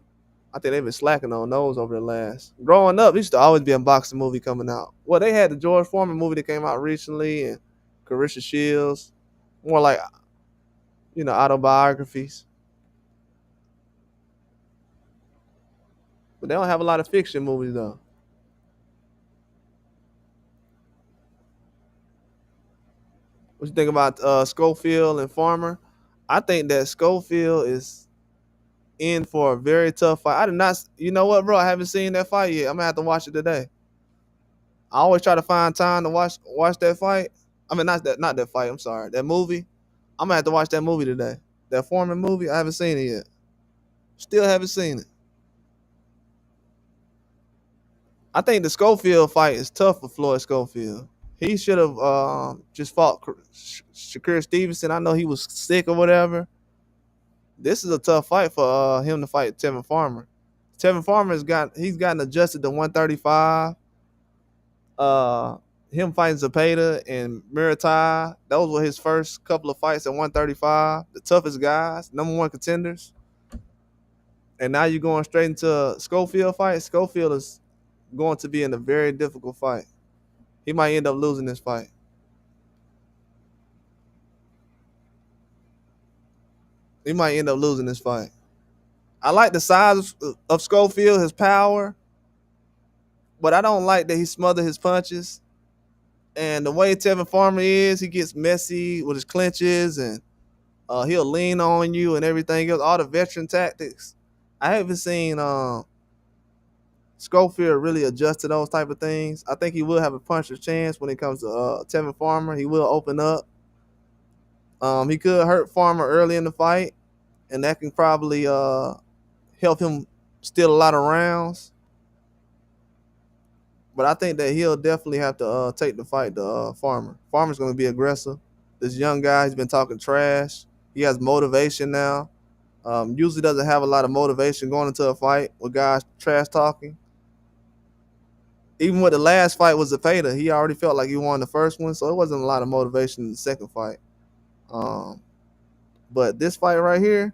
I think they've been slacking on those over the last. Growing up, there used to always be a boxing movie coming out. Well, they had the George Foreman movie that came out recently, and Carissa Shields, more like autobiographies. But they don't have a lot of fiction movies though. What you think about Schofield and Farmer? I think that Schofield is in for a very tough fight. I did not. You know what, bro? I haven't seen that fight yet. I'm gonna have to watch it today. I always try to find time to watch that fight. I mean, not that fight. I'm sorry, that movie. I'm gonna have to watch that movie today. That Foreman movie. I haven't seen it yet. Still haven't seen it. I think the Schofield fight is tough for Floyd Schofield. He should have just fought Shakur Stevenson. I know he was sick or whatever. This is a tough fight for him to fight Tevin Farmer. Tevin Farmer he's gotten adjusted to 135. Uh, Him fighting Zepeda and Muritai, those were his first couple of fights at 135. The toughest guys, number one contenders. And now you're going straight into a Schofield fight. Schofield is going to be in a very difficult fight. He might end up losing this fight. He might end up losing this fight. I like the size of Schofield, his power, but I don't like that he smothered his punches. And the way Tevin Farmer is, he gets messy with his clinches and he'll lean on you and everything else. All the veteran tactics. I haven't seen Schofield really adjust to those type of things. I think he will have a puncher's chance when it comes to Tevin Farmer. He will open up. He could hurt Farmer early in the fight, and that can probably help him steal a lot of rounds. But I think that he'll definitely have to take the fight to Farmer. Farmer's going to be aggressive. This young guy, he's been talking trash. He has motivation now. Usually doesn't have a lot of motivation going into a fight with guys trash talking. Even with the last fight with Zepeda, he already felt like he won the first one, so it wasn't a lot of motivation in the second fight. Um, but this fight right here,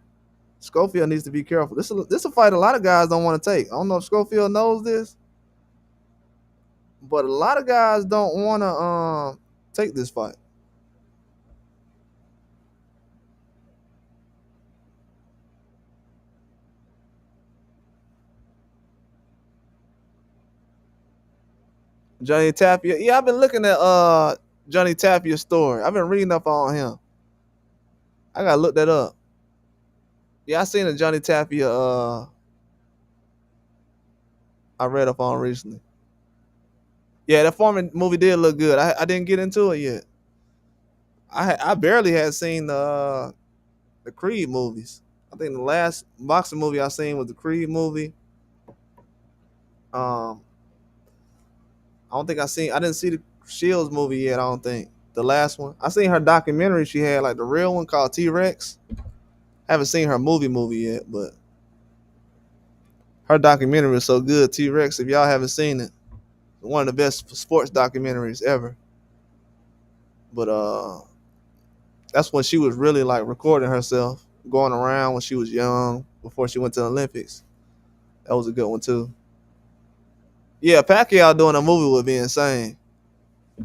Schofield needs to be careful. This is a fight a lot of guys don't want to take. I don't know if Schofield knows this, but a lot of guys don't want to take this fight. Johnny Tapia, yeah, I've been looking at Johnny Tapia's story. I've been reading up on him. I gotta look that up. Yeah, I seen a Johnny Tapia I read up on recently. Yeah, that Foreman movie did look good. I didn't get into it yet. I barely had seen the Creed movies. I think the last boxing movie I seen was the Creed movie. Um, I didn't see the Shields movie yet. I don't think the last one. I seen her documentary she had, like the real one called T Rex. Haven't seen her movie yet, but her documentary is so good. T Rex, if y'all haven't seen it, one of the best sports documentaries ever. But that's when she was really like recording herself, going around when she was young before she went to the Olympics. That was a good one too. Yeah, Pacquiao doing a movie would be insane.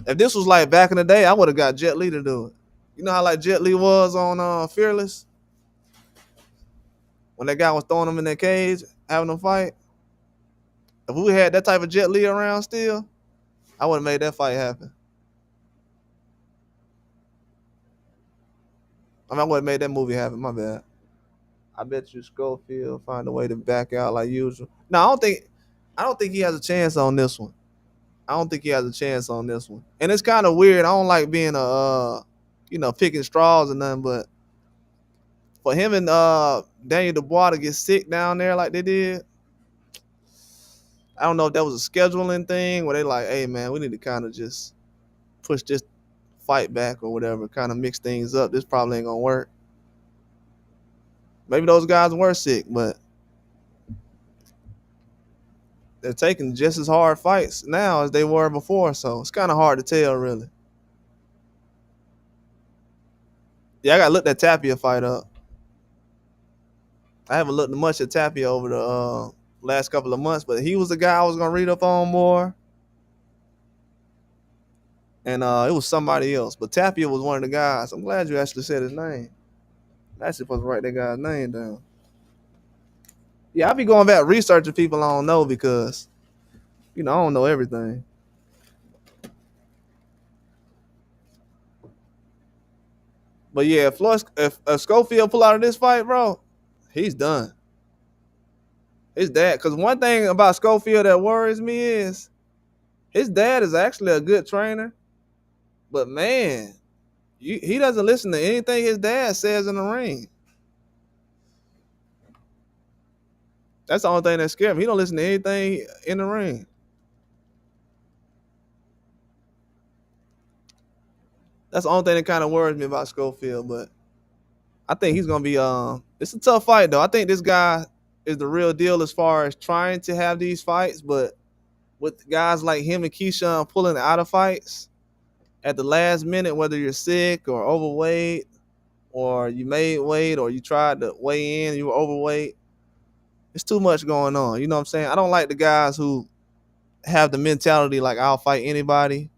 If this was like back in the day, I would have got Jet Li to do it. You know how like Jet Li was on Fearless when that guy was throwing him in that cage, having them fight. If we had that type of Jet Li around still, I would have made that fight happen. I mean, I would have made that movie happen. My bad. I bet you Schofield find a way to back out like usual. No, I don't think he has a chance on this one. I don't think he has a chance on this one. And it's kind of weird. I don't like being picking straws or nothing, but for him and Daniel Dubois to get sick down there like they did, I don't know if that was a scheduling thing where they like, hey man, we need to kind of just push this fight back or whatever, kind of mix things up. This probably ain't gonna work. Maybe those guys were sick, but they're taking just as hard fights now as they were before, so it's kind of hard to tell, really. Yeah, I got to look that Tapia fight up. I haven't looked much at Tapia over the last couple of months, but he was the guy I was gonna read up on more, and it was somebody else. But Tapia was one of the guys. I'm glad you actually said his name. I'm actually supposed to write that guy's name down. Yeah, I be going back researching people I don't know because I don't know everything. But yeah, if Schofield pull out of this fight, bro, he's done. His dad, because one thing about Schofield that worries me is his dad is actually a good trainer, but man, he doesn't listen to anything his dad says in the ring. That's the only thing that scares him. He don't listen to anything in the ring. That's the only thing that kind of worries me about Schofield, but I think he's gonna be it's a tough fight though. I think this guy is the real deal as far as trying to have these fights, but with guys like him and Keyshawn pulling out of fights at the last minute, whether you're sick or overweight or you made weight or you tried to weigh in, you were overweight. It's too much going on. You know what I'm saying? I don't like the guys who have the mentality like I'll fight anybody,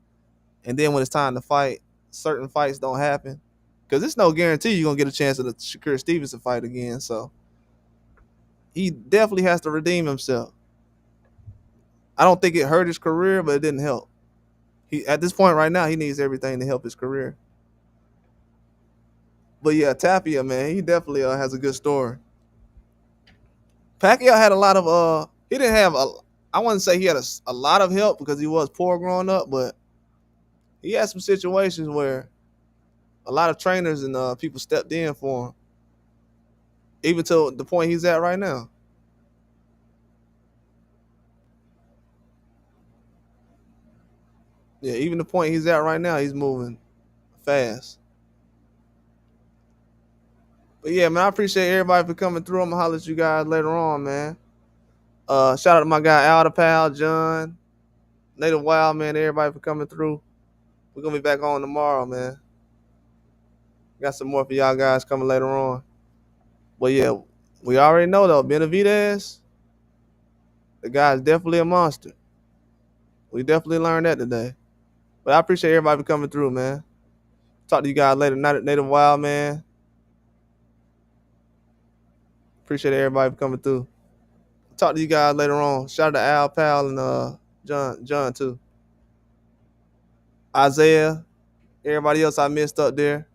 and then when it's time to fight, certain fights don't happen. Because it's no guarantee you're gonna get a chance at the Shakur Stevenson fight again. So he definitely has to redeem himself. I don't think it hurt his career, but it didn't help. He at this point right now, he needs everything to help his career. But yeah, Tapia, man, he definitely has a good story. Pacquiao had a lot of he didn't have a I wouldn't say he had a lot of help because he was poor growing up, but he had some situations where a lot of trainers and people stepped in for him, even to the point he's at right now. Yeah, even the point he's at right now, he's moving fast. But yeah, man, I appreciate everybody for coming through. I'm gonna holler at you guys later on, man. Shout out to my guy Al the Pal, John, Native Wild, man, everybody for coming through. We're gonna be back on tomorrow, man. Got some more for y'all guys coming later on. But yeah, we already know though, Benavidez, the guy's definitely a monster. We definitely learned that today. But I appreciate everybody for coming through, man. Talk to you guys later. Native Wild, man. Appreciate everybody for coming through. Talk to you guys later on. Shout out to Al Pal and John too. Isaiah, everybody else I missed up there.